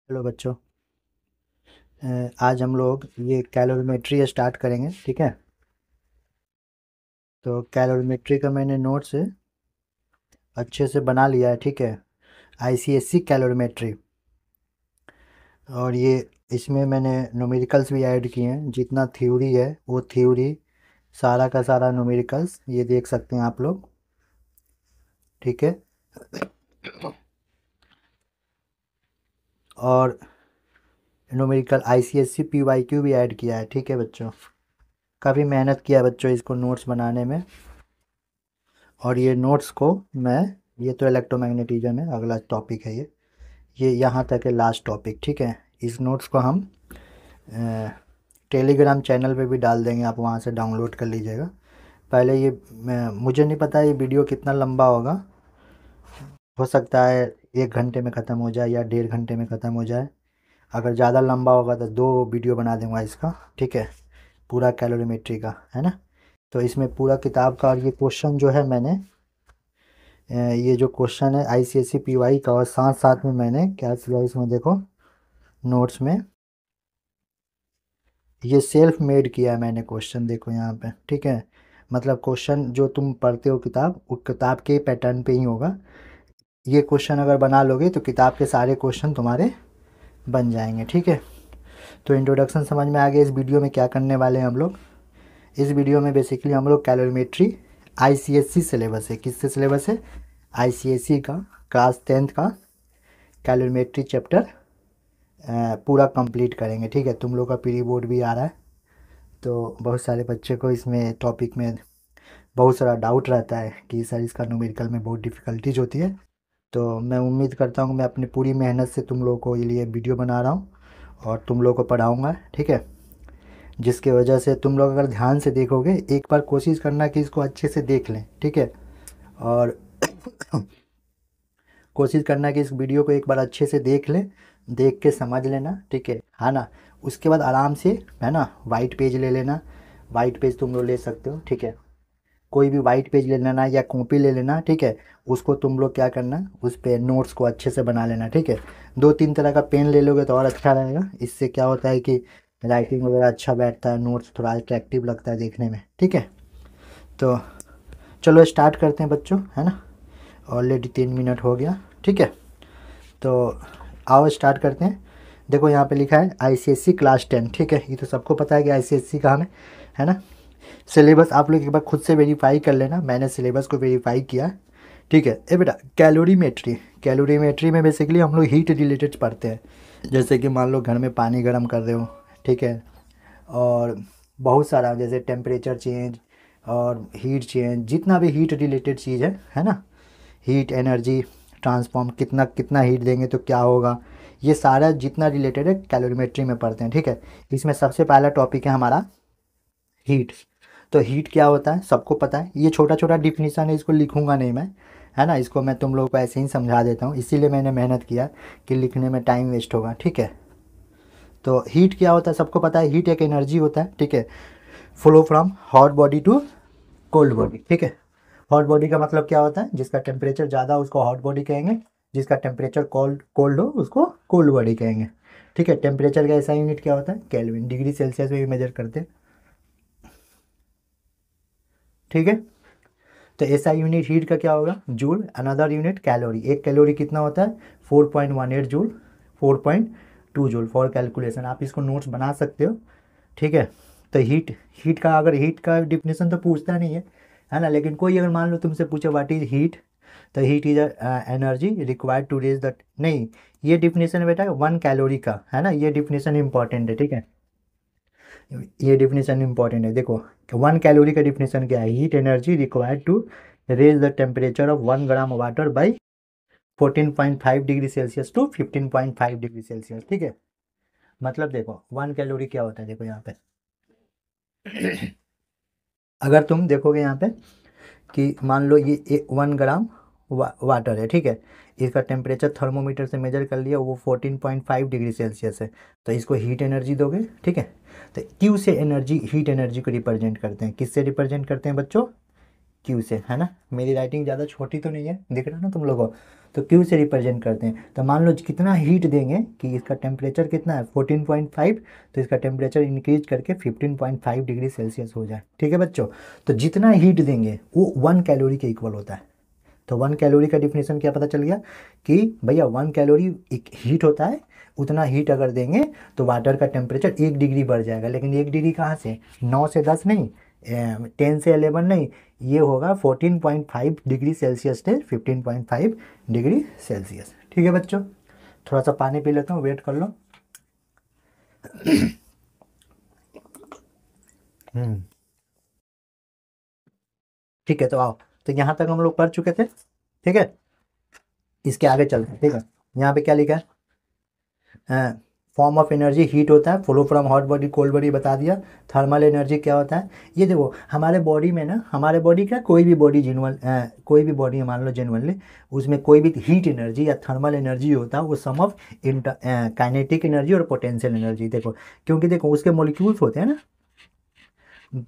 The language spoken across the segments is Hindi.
हेलो बच्चों। आज हम लोग ये कैलोरीमेट्री स्टार्ट करेंगे, ठीक है। तो कैलोरीमेट्री का मैंने नोट्स अच्छे से बना लिया है, ठीक है। ICSC calorimetry. और ये इसमें मैंने न्यूमेरिकल्स भी ऐड किए हैं। जितना थ्योरी है वो थ्योरी सारा का सारा न्यूमेरिकल्स ये देख सकते हैं आप लोग, ठीक है। और न्यूमेरिकल आईसीएससी पीवाईक्यू भी ऐड किया है, ठीक है बच्चों। काफ़ी मेहनत किया है बच्चों इसको नोट्स बनाने में। और ये नोट्स को मैं, ये तो इलेक्ट्रोमैग्नेटिज्म है, अगला टॉपिक है ये यहाँ तक है लास्ट टॉपिक, ठीक है। इस नोट्स को हम टेलीग्राम चैनल पे भी डाल देंगे, आप वहाँ से डाउनलोड कर लीजिएगा। पहले ये मुझे नहीं पता ये वीडियो कितना लंबा होगा। हो सकता है 1 घंटे में ख़त्म हो जाए या 1.5 घंटे में ख़त्म हो जाए। अगर ज़्यादा लंबा होगा तो 2 वीडियो बना दूँगा इसका, ठीक है। पूरा कैलोरीमेट्री का है ना। तो इसमें पूरा किताब का, और ये क्वेश्चन जो है मैंने ये जो क्वेश्चन है आईसीएससी पीवाई का, और साथ साथ में मैंने क्या किया इसमें देखो नोट्स में, ये सेल्फ मेड किया है मैंने क्वेश्चन, देखो यहाँ पे, ठीक है। मतलब क्वेश्चन जो तुम पढ़ते हो किताब, उस किताब के पैटर्न पे ही होगा। ये क्वेश्चन अगर बना लोगे तो किताब के सारे क्वेश्चन तुम्हारे बन जाएंगे, ठीक है। तो इंट्रोडक्शन समझ में आ गया। इस वीडियो में क्या करने वाले हैं हम लोग। इस वीडियो में बेसिकली हम लोग कैलोरीमेट्री आईसीएससी सिलेबस है, किससे सिलेबस है, आईसीएससी का क्लास 10th का कैलोरीमेट्री चैप्टर पूरा कंप्लीट करेंगे, ठीक है। तुम लोग का प्री बोर्ड भी आ रहा है, तो बहुत सारे बच्चे को इसमें टॉपिक में बहुत सारा डाउट रहता है कि सर इसका न्यूमेरिकल में बहुत डिफ़िकल्टीज होती है। तो मैं उम्मीद करता हूँ मैं अपनी पूरी मेहनत से तुम लोगों को ये लिए वीडियो बना रहा हूँ और तुम लोग को पढ़ाऊँगा, ठीक है। जिसके वजह से तुम लोग अगर ध्यान से देखोगे, एक बार कोशिश करना कि इसको अच्छे से देख लें, ठीक है। और कोशिश करना कि इस वीडियो को एक बार अच्छे से देख लें, देख के समझ लेना, ठीक है ना। उसके बाद आराम से, है ना, वाइट पेज ले लेना। वाइट पेज तुम लोग ले सकते हो, ठीक है। कोई भी वाइट पेज ले लेना या कॉपी ले लेना, ठीक है। उसको तुम लोग क्या करना, उस पे नोट्स को अच्छे से बना लेना, ठीक है। 2-3 तरह का पेन ले लोगे तो और अच्छा रहेगा। इससे क्या होता है कि राइटिंग वगैरह अच्छा बैठता है, नोट्स थोड़ा अट्रैक्टिव लगता है देखने में, ठीक है। तो चलो स्टार्ट करते हैं बच्चों, है ना। ऑलरेडी 3 मिनट हो गया, ठीक है। तो आओ स्टार्ट करते हैं। देखो यहाँ पे लिखा है आईसीएससी क्लास 10, ठीक है। ये तो सबको पता है कि आईसीएससी कहाँ है ना। सिलेबस आप लोग एक बार खुद से वेरीफाई कर लेना, मैंने सिलेबस को वेरीफाई किया, ठीक है। ए बेटा, कैलोरीमेट्री, कैलोरीमेट्री में बेसिकली हम लोग हीट रिलेटेड पढ़ते हैं। जैसे कि मान लो घर में पानी गर्म कर रहे हो, ठीक है। और बहुत सारा जैसे टेम्परेचर चेंज और हीट चेंज, जितना भी हीट रिलेटेड चीज़ है ना। हीट एनर्जी ट्रांसफॉर्म, कितना कितना हीट देंगे तो क्या होगा, ये सारा जितना रिलेटेड है कैलोरीमेट्री में पढ़ते हैं, ठीक है। इसमें सबसे पहला टॉपिक है हमारा हीट। तो हीट क्या होता है सबको पता है। ये छोटा छोटा डिफिनीसन है, इसको लिखूंगा नहीं मैं, है ना। इसको मैं तुम लोगों को ऐसे ही समझा देता हूँ, इसीलिए मैंने मेहनत किया कि लिखने में टाइम वेस्ट होगा, ठीक है। तो हीट क्या होता है सबको पता है। हीट एक एनर्जी होता है, ठीक है। Flow from hot body to cold body, ठीक है। हॉट बॉडी का मतलब क्या होता है, जिसका टेम्परेचर ज़्यादा हो उसको हॉट बॉडी कहेंगे, जिसका टेम्परेचर कोल्ड कोल्ड हो उसको कोल्ड बॉडी कहेंगे, ठीक है। टेम्परेचर का ऐसा यूनिट क्या होता है, केल्विन, डिग्री सेल्सियस में भी मेजर करते हैं, ठीक है। तो ऐसा यूनिट हीट का क्या होगा, जूल। अनदर यूनिट कैलोरी, एक कैलोरी कितना होता है 4.18 जूल, 4.2 जूल। फॉर कैलकुलेशन आप इसको नोट्स बना सकते हो, ठीक है। तो हीट, हीट का अगर हीट का डिफिनेशन तो पूछता नहीं है ना। लेकिन कोई अगर मान लो तुमसे पूछे व्हाट इज हीट, तो heat is energy required to raise the, नहीं, ये डिफिनेशन बेटा 1 कैलोरी का है ना। ये डिफिनेशन इंपॉर्टेंट है, ठीक है। ये डिफिनेशन इंपॉर्टेंट है, देखो 1 कैलोरी का डिफिनेशन क्या है, heat energy required to raise the temperature of 1 gram water by 14.5 degree Celsius to 15.5 degree Celsius, ठीक है। मतलब देखो 1 कैलोरी क्या होता है, देखो यहाँ पे अगर तुम देखोगे यहाँ पे कि मान लो ये 1 ग्राम वाटर है, ठीक है। इसका टेम्परेचर थर्मोमीटर से मेजर कर लिया, वो 14.5 डिग्री सेल्सियस है। तो इसको हीट एनर्जी दोगे, ठीक है। तो क्यू से एनर्जी, हीट एनर्जी को रिप्रेजेंट करते हैं, किससे रिप्रेजेंट करते हैं बच्चों, क्यू से, है ना। मेरी राइटिंग ज़्यादा छोटी तो नहीं है, दिख रहा है ना तुम लोगों को। तो क्यू से रिप्रेजेंट करते हैं। तो मान लो कितना हीट देंगे कि इसका टेम्परेचर कितना है 14.5, तो इसका टेम्परेचर इंक्रीज करके 15.5 डिग्री सेल्सियस हो जाए। ठीक है बच्चों, तो जितना हीट देंगे वो 1 कैलोरी के इक्वल होता है। तो 1 कैलोरी का डिफिनेशन क्या पता चल गया कि भैया 1 कैलोरी एक हीट होता है, उतना हीट अगर देंगे तो वाटर का टेम्परेचर 1 डिग्री बढ़ जाएगा। लेकिन 1 डिग्री कहाँ से, 9 से 10 नहीं, 10 से 11 नहीं, ये होगा 14.5 डिग्री सेल्सियस से 15.5 डिग्री सेल्सियस। ठीक है बच्चों, थोड़ा सा पानी पी लेता हूँ, वेट कर लो। ठीक है, तो आओ, तो यहाँ तक हम लोग पढ़ चुके थे। ठीक है, इसके आगे चलते हैं। ठीक है, यहाँ पे क्या लिखा है, फॉर्म ऑफ एनर्जी हीट होता है, flow from hot body cold body बता दिया। थर्मल एनर्जी क्या होता है, ये देखो हमारे बॉडी में ना, हमारे बॉडी का कोई भी बॉडी जिनवल कोई भी बॉडी मान लो जेनुअनली, उसमें कोई भी हीट एनर्जी या थर्मल एनर्जी होता है वो सम ऑफ काइनेटिक एनर्जी और पोटेंशियल एनर्जी। देखो क्योंकि देखो उसके मॉलिक्यूल्स होते हैं ना,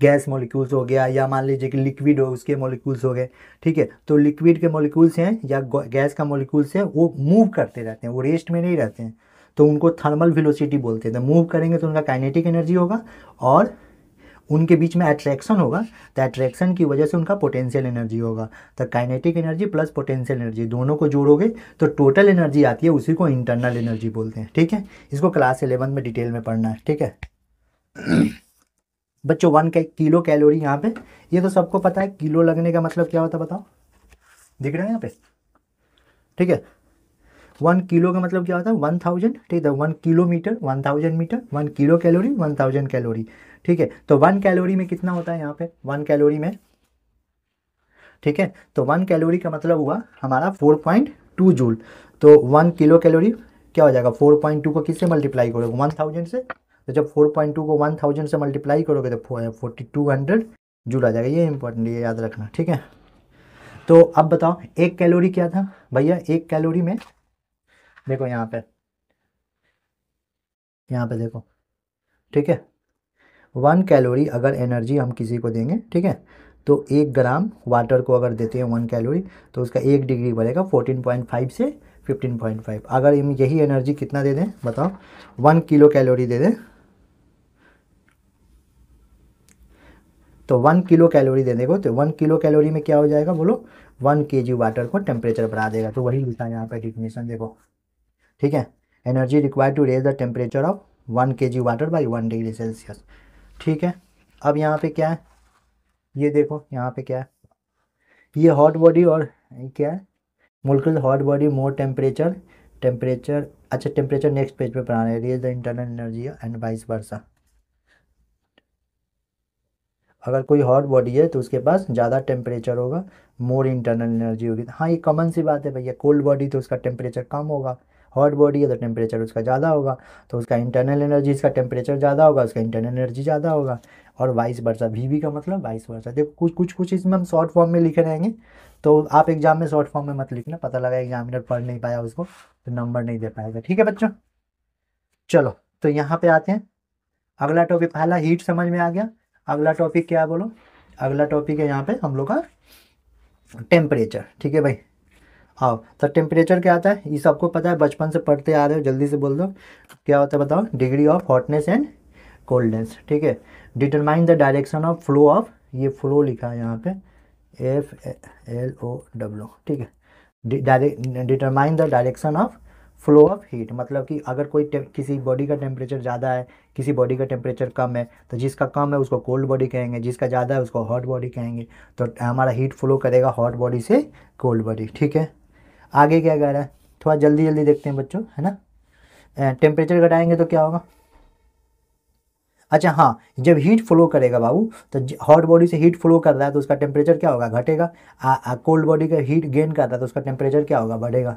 गैस मॉलिक्यूल्स हो गया या मान लीजिए कि लिक्विड हो उसके मॉलिक्यूल्स हो गए। ठीक है, तो लिक्विड के मॉलिक्यूल्स हैं या गैस का मॉलिक्यूल्स है, वो मूव करते रहते हैं, वो रेस्ट में नहीं रहते हैं, तो उनको थर्मल वेलोसिटी बोलते हैं। तो मूव करेंगे तो उनका काइनेटिक एनर्जी होगा और उनके बीच में अट्रैक्शन होगा, तो अट्रैक्शन की वजह से उनका पोटेंशियल एनर्जी होगा। तो kinetic energy plus potential energy दोनों को जोड़ोगे तो टोटल एनर्जी आती है, उसी को इंटरनल एनर्जी बोलते हैं। ठीक है, इसको क्लास 11 में डिटेल में पढ़ना है। ठीक है बच्चों, 1 किलो कैलोरी यहाँ पे, ये तो सबको पता है, किलो लगने का मतलब क्या होता है बताओ, दिख रहा है यहाँ पे। ठीक है, 1 किलो का मतलब क्या होता है 1000। ठीक है, 1 kilometre 1000 metre, 1 kilo calorie 1000 calorie. ठीक है, तो 1 कैलोरी में कितना होता है यहाँ पे 1 कैलोरी में। ठीक है, तो 1 कैलोरी का मतलब हुआ हमारा 4.2 जूल। तो 1 किलो कैलोरी क्या हो जाएगा, 4.2 को किससे मल्टीप्लाई करोगे 1000 से, तो जब 4.2 को 1000 से मल्टीप्लाई करोगे तो 4200 जूल आ जाएगा। ये इंपॉर्टेंट, ये याद रखना। ठीक है, तो अब बताओ 1 कैलोरी क्या था भैया, 1 कैलोरी में देखो यहाँ पे देखो। ठीक है, 1 कैलोरी अगर एनर्जी हम किसी को देंगे, ठीक है, तो 1 ग्राम वाटर को अगर देते हैं 1 कैलोरी, तो उसका 1 डिग्री बढ़ेगा 14.5 से 15.5। अगर हम यही एनर्जी कितना दे दें बताओ, 1 किलो कैलोरी दे दें, तो 1 किलो कैलोरी देने को, तो 1 किलो कैलोरी में क्या हो जाएगा बोलो, 1 kg वाटर को टेम्परेचर बढ़ा देगा। तो वही लिखा है यहाँ पे डिफिनेशन देखो। ठीक है, energy required to raise the temperature of 1 kg water by 1 degree Celsius. ठीक है, अब यहाँ पे क्या है, ये देखो यहाँ पे क्या है, ये हॉट बॉडी और ये क्या है, molecule hot body more temperature, temperature अच्छा टेम्परेचर नेक्स्ट पेज पे पढ़ा रहे हैं, raise the internal energy and vice versa. अगर कोई हॉट बॉडी है तो उसके पास ज़्यादा टेम्परेचर होगा, मोर इंटरनल एनर्जी होगी। हाँ ये कॉमन सी बात है भैया, कोल्ड बॉडी तो उसका टेम्परेचर कम होगा, हॉट बॉडी है तो टेम्परेचर उसका ज़्यादा होगा, तो उसका इंटरनल एनर्जी, इसका टेम्परेचर ज़्यादा होगा, उसका इंटरनल एनर्जी ज़्यादा होगा। और वाइस वर्सा, वी का मतलब वाइस वर्सा। देखो कुछ इसमें हम शॉर्ट फॉर्म में लिखे रहेंगे, तो आप एग्जाम में शॉर्ट फॉर्म में मत लिखना, पता लगा एग्जामिनर पढ़ नहीं पाया उसको तो नंबर नहीं दे पाएगा। ठीक है बच्चों, चलो तो यहाँ पे आते हैं, अगला टॉपिक, पहला हीट समझ में आ गया। अगला टॉपिक क्या है बोलो, अगला टॉपिक है यहाँ पे हम लोग का टेम्परेचर। ठीक है भाई, आओ, तो टेम्परेचर क्या आता है ये सबको पता है, बचपन से पढ़ते आ रहे हो, जल्दी से बोल दो क्या होता है बताओ, degree of hotness and coldness. ठीक है, determine the direction of flow of, ये फ्लो लिखा है यहाँ पे FLO। ठीक है, determine the direction of flow of heat, मतलब कि अगर कोई किसी बॉडी का टेम्परेचर ज़्यादा है, किसी बॉडी का टेम्परेचर कम है, तो जिसका कम है उसको कोल्ड बॉडी कहेंगे, जिसका ज़्यादा है उसको हॉट बॉडी कहेंगे। तो हमारा हीट फ्लो करेगा हॉट बॉडी से कोल्ड बॉडी। ठीक है, आगे क्या कह रहा है, थोड़ा जल्दी जल्दी देखते हैं बच्चों, है ना। टेम्परेचर घटाएंगे तो क्या होगा, अच्छा हाँ, जब हीट फ्लो करेगा बाबू, तो हॉट बॉडी से हीट फ्लो कर रहा है तो उसका टेम्परेचर क्या होगा, घटेगा। कोल्ड बॉडी का हीट गेन कर रहा है तो उसका टेम्परेचर क्या होगा, बढ़ेगा।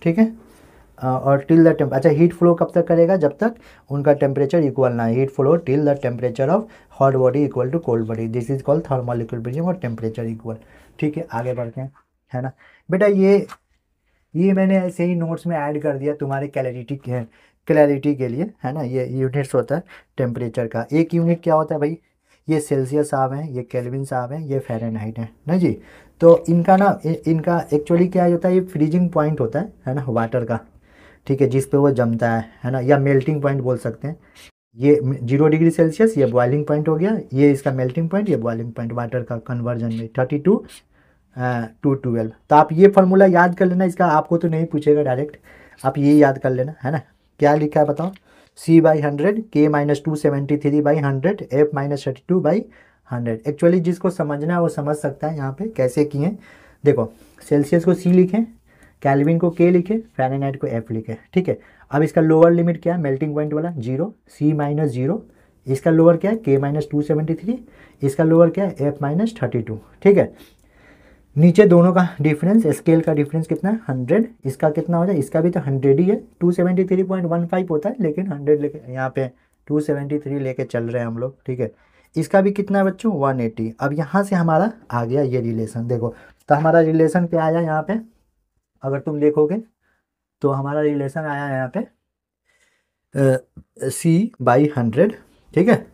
ठीक है, और टिल द टेम्प, अच्छा हीट फ्लो कब तक करेगा, जब तक उनका टेम्परेचर इक्वल ना है। Heat flow till the temperature of hot body equal to cold body, this is called thermal equilibrium और टेम्परेचर इक्वल। ठीक है, आगे बढ़ते हैं, है ना बेटा। ये मैंने ऐसे ही नोट्स में ऐड कर दिया तुम्हारे क्लैरिटी के लिए, है ना। ये यूनिट्स होता है टेम्परेचर का, एक यूनिट क्या होता है भाई, ये सेल्सियस साहब हैं, ये केल्विन साहब हैं, ये फ़ारेनहाइट है ना जी। तो इनका ना इनका एक्चुअली क्या होता है, ये फ्रीजिंग पॉइंट होता है ना वाटर का, ठीक है, जिस पे वो जमता है ना, या मेल्टिंग पॉइंट बोल सकते हैं। ये 0 डिग्री सेल्सियस, ये बॉइलिंग पॉइंट हो गया, ये इसका मेल्टिंग पॉइंट, ये बॉइलिंग पॉइंट वाटर का कन्वर्जन में 32 टू 12। तो आप ये फार्मूला याद कर लेना, इसका आपको तो नहीं पूछेगा डायरेक्ट, आप ये याद कर लेना है ना। क्या लिखा है बताओ, C/100 K-273/100 F-32/100। एक्चुअली जिसको समझना है वो समझ सकता है यहाँ पे कैसे किए। देखो सेल्सियस को C लिखें, कैल्विन को K लिखे, फ़ारेनहाइट को F लिखे, ठीक है। अब इसका लोअर लिमिट क्या है, मेल्टिंग पॉइंट वाला 0, C-0। इसका लोअर क्या है, K-273। इसका लोअर क्या है, F-32, ठीक है। नीचे दोनों का डिफरेंस, स्केल का डिफरेंस कितना है, 100। इसका कितना हो जाए, इसका भी तो 100 ही है, 273.15 होता है, लेकिन 100 लेके यहाँ पे 273 लेके चल रहे हैं हम लोग, ठीक है। इसका भी कितना है बच्चों, 180। अब यहाँ से हमारा आ गया ये रिलेशन, देखो तो हमारा रिलेशन क्या आया यहाँ पे, अगर तुम देखोगे तो हमारा रिलेशन आया यहाँ पे C/100, ठीक है।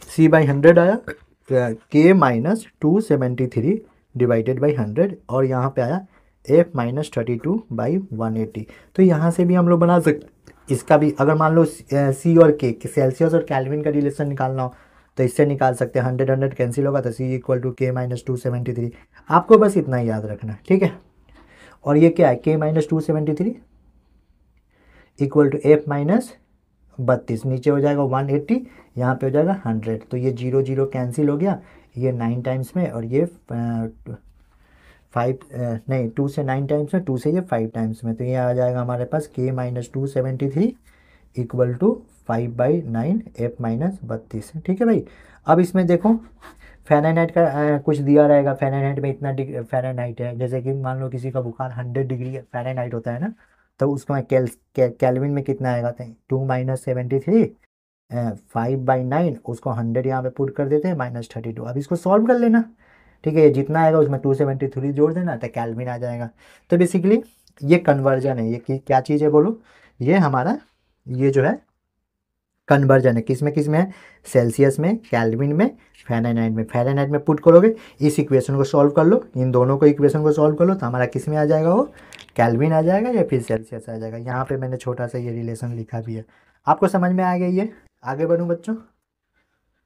C/100 आया, K-273 डिवाइडेड बाई 100, और यहाँ पे आया F-32/180। तो यहाँ से भी हम लोग बना सकते, इसका भी अगर मान लो C और K, सेल्सियस और कैल्विन का रिलेशन निकालना हो तो इससे निकाल सकते हैं। 100 100 कैंसिल होगा तो C = K-273। आपको बस इतना ही याद रखना है, ठीक है। और ये क्या है, K-273 = F-32, नीचे हो जाएगा 180, यहाँ पे हो जाएगा 100। तो ये 0 0 कैंसिल हो गया, ये 9 टाइम्स में, और ये 5 नहीं 2 से 9 टाइम्स में, 2 से ये 5 टाइम्स में। तो ये आ जाएगा हमारे पास K-273 = 5/9 F-32, ठीक है भाई। अब इसमें देखो फ़ारेनहाइट का कुछ दिया रहेगा, फ़ारेनहाइट में इतना फ़ारेनहाइट है, जैसे कि मान लो किसी का बुखार 100 डिग्री फ़ारेनहाइट होता है ना, तो उसको कैल्विन में कितना आएगा, 2 - 73 5/9, उसको 100 यहाँ पे पुट कर देते हैं, -32। अब इसको सॉल्व कर लेना, ठीक है। ये जितना आएगा उसमें 273 जोड़ देना तो कैल्विन आ जाएगा। तो बेसिकली ये कन्वर्जन है, ये क्या चीज़ है बोलो, ये हमारा ये जो है कन्वर्जन है, किस में है, सेल्सियस में, कैल्विन में, फ़ारेनहाइट में। फ़ारेनहाइट में पुट करोगे, इस इक्वेशन को सॉल्व कर लो, इन दोनों को इक्वेशन को सॉल्व कर लो, तो हमारा किस में आ जाएगा, वो कैल्विन आ जाएगा या फिर सेल्सियस आ जाएगा। यहाँ पे मैंने छोटा सा ये रिलेशन लिखा भी है, आपको समझ में आ गया ये। आगे बढ़ूँ बच्चों,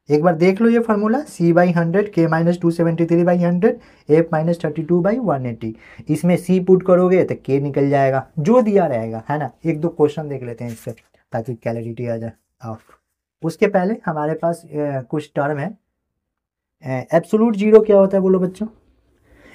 एक बार देख लो ये फार्मूला, C/100 K-273/100 F-32/180। इसमें C पुट करोगे तो K निकल जाएगा, जो दिया रहेगा, है ना। एक दो क्वेश्चन देख लेते हैं इससे ताकि क्लैरिटी आ जाए। उसके पहले हमारे पास कुछ टर्म है। एब्सोलूट जीरो क्या होता है बोलो बच्चों,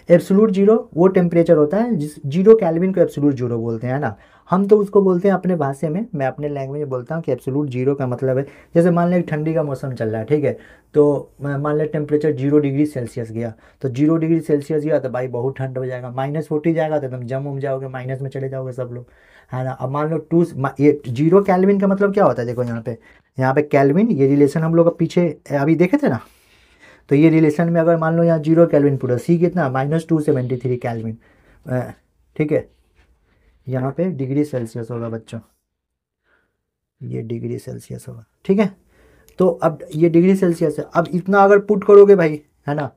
एब्सोलूट जीरो वो टेम्परेचर होता है जिस 0 कैल्विन को एब्सोलूट जीरो बोलते हैं ना। हम तो उसको बोलते हैं अपने भाषा में, मैं अपने लैंग्वेज में बोलता हूँ कि एब्सोलूट जीरो का मतलब है, जैसे मान लें ठंडी का मौसम चल रहा है, ठीक है, तो मान लें टेम्परेचर 0 डिग्री सेल्सियस गया, तो 0 डिग्री सेल्सियस गया तो भाई बहुत ठंड हो जाएगा, -40 जाएगा तो एकदम जम उम जाओगे, माइनस में चले जाओगे सब लोग, है ना। अब मान लो ये 0 कैल्विन का मतलब क्या होता है, देखो यहाँ पे कैल्विन, ये रिलेशन हम लोग पीछे अभी देखे थे ना। तो ये रिलेशन में अगर मान लो यहाँ 0 कैल्विन पूरा, C कितना, -273 कैल्विन, ठीक है। यहाँ पे डिग्री सेल्सियस होगा बच्चों, ये डिग्री सेल्सियस होगा, ठीक है। तो अब ये डिग्री सेल्सियस है, अब इतना अगर पुट करोगे भाई, है ना,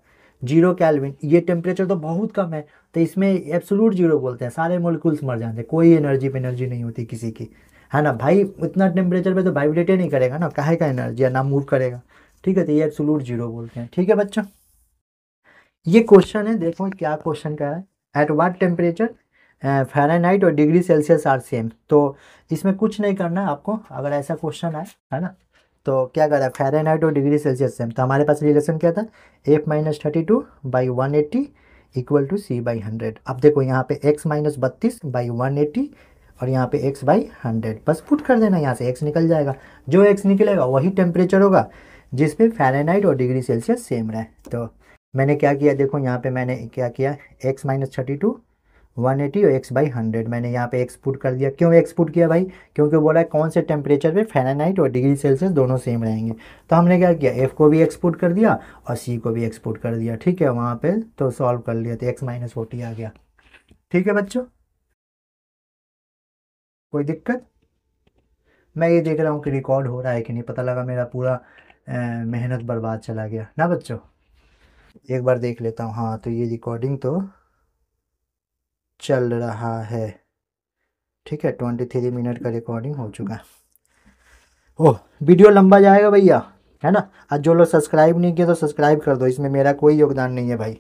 0 कैल्विन, ये टेम्परेचर तो बहुत कम है, तो इसमें एब्सोलूट जीरो बोलते हैं, सारे मोलिकुल्स मर जाते हैं, कोई एनर्जी पे एनर्जी नहीं होती किसी की, है ना भाई। इतना टेम्परेचर पे तो वाइब्रेट ही नहीं करेगा ना, काहे का एनर्जी, ना मूव करेगा, ठीक है। तो ये एब्सोलूट जीरो बोलते हैं, ठीक है बच्चों। ये क्वेश्चन है, देखो क्या क्वेश्चन का है, एट वाट टेम्परेचर फ़ारेनहाइट और डिग्री सेल्सियस आर सेम। तो इसमें कुछ नहीं करना है आपको, अगर ऐसा क्वेश्चन है ना, तो क्या करा है, फ़ारेनहाइट और डिग्री सेल्सियस सेम, तो हमारे पास रिलेशन क्या था, F-32/180 = C/100। अब देखो यहाँ पे X-32/180 और यहाँ पे X/100, बस पुट कर देना, यहाँ से X निकल जाएगा, जो X निकलेगा वही टेम्परेचर होगा जिसपे फ़ारेनहाइट और डिग्री सेल्सियस सेम रहे। तो मैंने क्या किया, देखो यहाँ पे मैंने क्या किया, X-32 180 और X/100, मैंने यहाँ पे X पुट कर दिया। क्यों X पुट किया भाई, क्योंकि बोला है कौन से टेम्परेचर पे फ़ारेनहाइट और डिग्री सेल्सियस दोनों सेम रहेंगे। तो हमने क्या किया, F को भी X पुट कर दिया और C को भी X पुट कर दिया, ठीक है, वहाँ पे तो सॉल्व कर लिया, तो X-40 आ गया, ठीक है बच्चों। कोई दिक्कत, मैं ये देख रहा हूँ कि रिकॉर्ड हो रहा है कि नहीं, पता लगा मेरा पूरा मेहनत बर्बाद चला गया ना बच्चों। एक बार देख लेता हूँ। हाँ, तो ये रिकॉर्डिंग तो चल रहा है, ठीक है। 23 मिनट का रिकॉर्डिंग हो चुका है। ओह, वीडियो लंबा जाएगा भैया, है ना। आज जो लोग सब्सक्राइब नहीं किए तो सब्सक्राइब कर दो, इसमें मेरा कोई योगदान नहीं है भाई,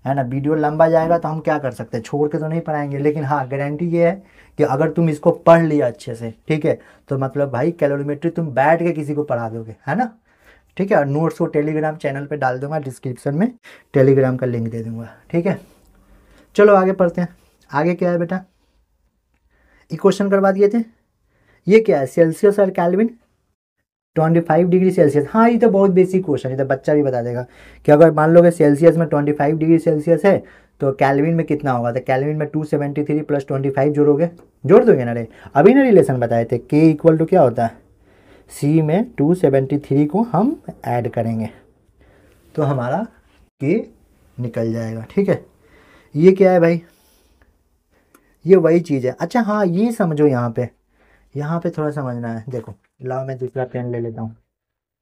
है ना। वीडियो लंबा जाएगा तो हम क्या कर सकते हैं, छोड़ के तो नहीं पढ़ाएंगे, लेकिन हाँ गारंटी ये है कि अगर तुम इसको पढ़ लिया अच्छे से, ठीक है, तो मतलब भाई कैलोरीमेट्री तुम बैठ के किसी को पढ़ा दोगे, है ना। ठीक है, और नोट्स को टेलीग्राम चैनल पे डाल दूंगा, डिस्क्रिप्शन में टेलीग्राम का लिंक दे दूंगा, ठीक है। चलो आगे पढ़ते हैं। आगे क्या है बेटा, इक्वेशन करवा दिए थे। ये क्या है, सेल्सियस और कैल्विन। 25 डिग्री सेल्सियस, हाँ ये तो बहुत बेसिक क्वेश्चन है, तो बच्चा भी बता देगा कि अगर मान लो कि सेल्सियस में 25 डिग्री सेल्सियस है तो कैल्विन में कितना होगा। तो कैल्विन में 273 प्लस 25 जोड़ोगे, जोड़ दोगे ना रे। अभी ना रिलेशन बताए थे, के इक्वल टू क्या होता है, सी में 273 को हम ऐड करेंगे तो हमारा के निकल जाएगा, ठीक है। ये क्या है भाई, ये वही चीज़ है। अच्छा हाँ, ये समझो, यहाँ पे थोड़ा समझना है। देखो लाओ, मैं दूसरा पेन ले लेता हूँ,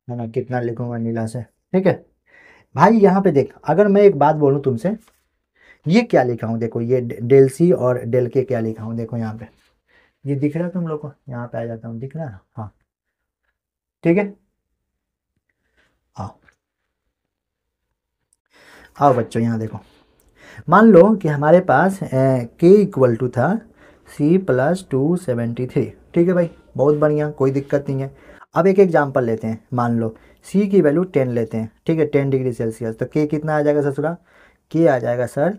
है ना, कितना लिखूंगा नीला से, ठीक है। भाई यहाँ पे देख, अगर मैं एक बात बोलूँ तुमसे, ये क्या लिखा हूँ, देखो ये डेल सी और डेल के क्या लिखा हूँ, देखो यहाँ पे, ये दिख रहा है तुम लोग को, यहाँ पे आ जाता हूँ, दिख रहा है, हाँ ठीक है। आओ आओ बच्चों, यहाँ देखो, मान लो कि हमारे पास के इक्वल टू था सी प्लस 273, ठीक है भाई, बहुत बढ़िया, कोई दिक्कत नहीं है। अब एक एग्जांपल लेते हैं, मान लो सी की वैल्यू 10 लेते हैं, ठीक है, 10 डिग्री सेल्सियस, तो के कितना आ जाएगा ससुरा, के आ जाएगा सर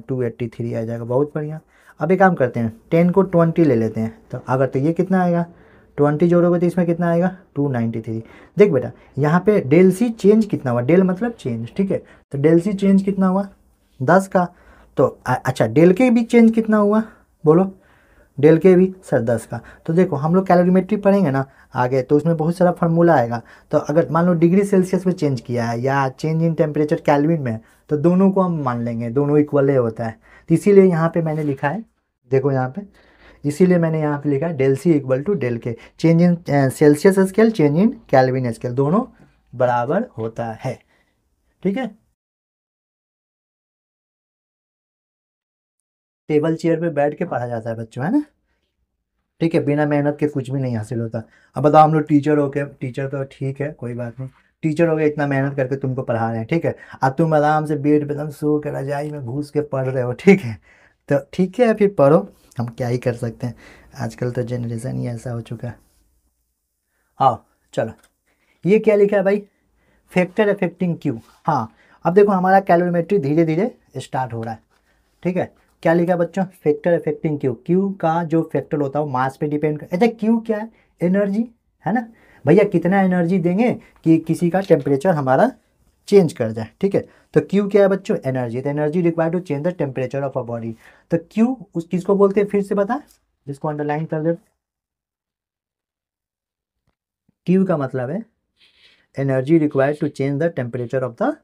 283 आ जाएगा, बहुत बढ़िया। अब एक काम करते हैं, 10 को 20 ले लेते हैं, तो अगर तो ये कितना आएगा, 20 जोड़ोगे तो इसमें कितना आएगा 293। देख बेटा, यहाँ पे डेल सी चेंज कितना हुआ, डेल मतलब चेंज, ठीक है, तो डेल सी चेंज कितना हुआ 10 का। तो अच्छा, डेल के भी चेंज कितना हुआ बोलो, डेल के भी सर 10 का। तो देखो हम लोग कैलोरीमेट्री पढ़ेंगे ना आगे, तो उसमें बहुत सारा फार्मूला आएगा। तो अगर मान लो डिग्री सेल्सियस में चेंज किया है या चेंज इन टेम्परेचर कैल्विन में, तो दोनों को हम मान लेंगे, दोनों इक्वल ही होता है। तो इसीलिए यहाँ पे मैंने लिखा है, देखो यहाँ पे, इसीलिए मैंने यहाँ पे लिखा है del C equal to del K, change in Celsius scale, change in Kelvin scale, दोनों बराबर होता है, ठीक है। टेबल चेयर पे बैठ के पढ़ा जाता है बच्चों, है ना, ठीक है, बिना मेहनत के कुछ भी नहीं हासिल होता। अब बताओ, हम लोग टीचर हो के, टीचर तो ठीक है कोई बात नहीं, टीचर हो गए, इतना मेहनत करके तुमको पढ़ा रहे हैं, ठीक है, अब तुम आराम से बेड पे एकदम सो के रजाई में घुस के पढ़ रहे हो, ठीक है, तो ठीक है फिर पढ़ो, हम क्या ही कर सकते हैं, आजकल तो जनरेशन ही ऐसा हो चुका है। आओ चलो, ये क्या लिखा है भाई, फैक्टर अफेक्टिंग क्यू। हाँ, अब देखो हमारा कैलोरीमेट्री धीरे धीरे स्टार्ट हो रहा है, ठीक है। क्या लिखा है बच्चों, फैक्टर अफेक्टिंग क्यू, क्यू का जो फैक्टर होता है वो मास पे डिपेंड कर, अच्छा क्यू क्या है, एनर्जी, है ना। भैया कितना एनर्जी देंगे कि किसी का टेम्परेचर हमारा चेंज कर जाए, ठीक है। तो क्यू क्या है बच्चों, एनर्जी, तो energy required to change the temperature of a body. तो क्यू उस किसको बोलते हैं, फिर से बता, जिसको अंडरलाइन कर दे, क्यू का मतलब है energy required to change the temperature of the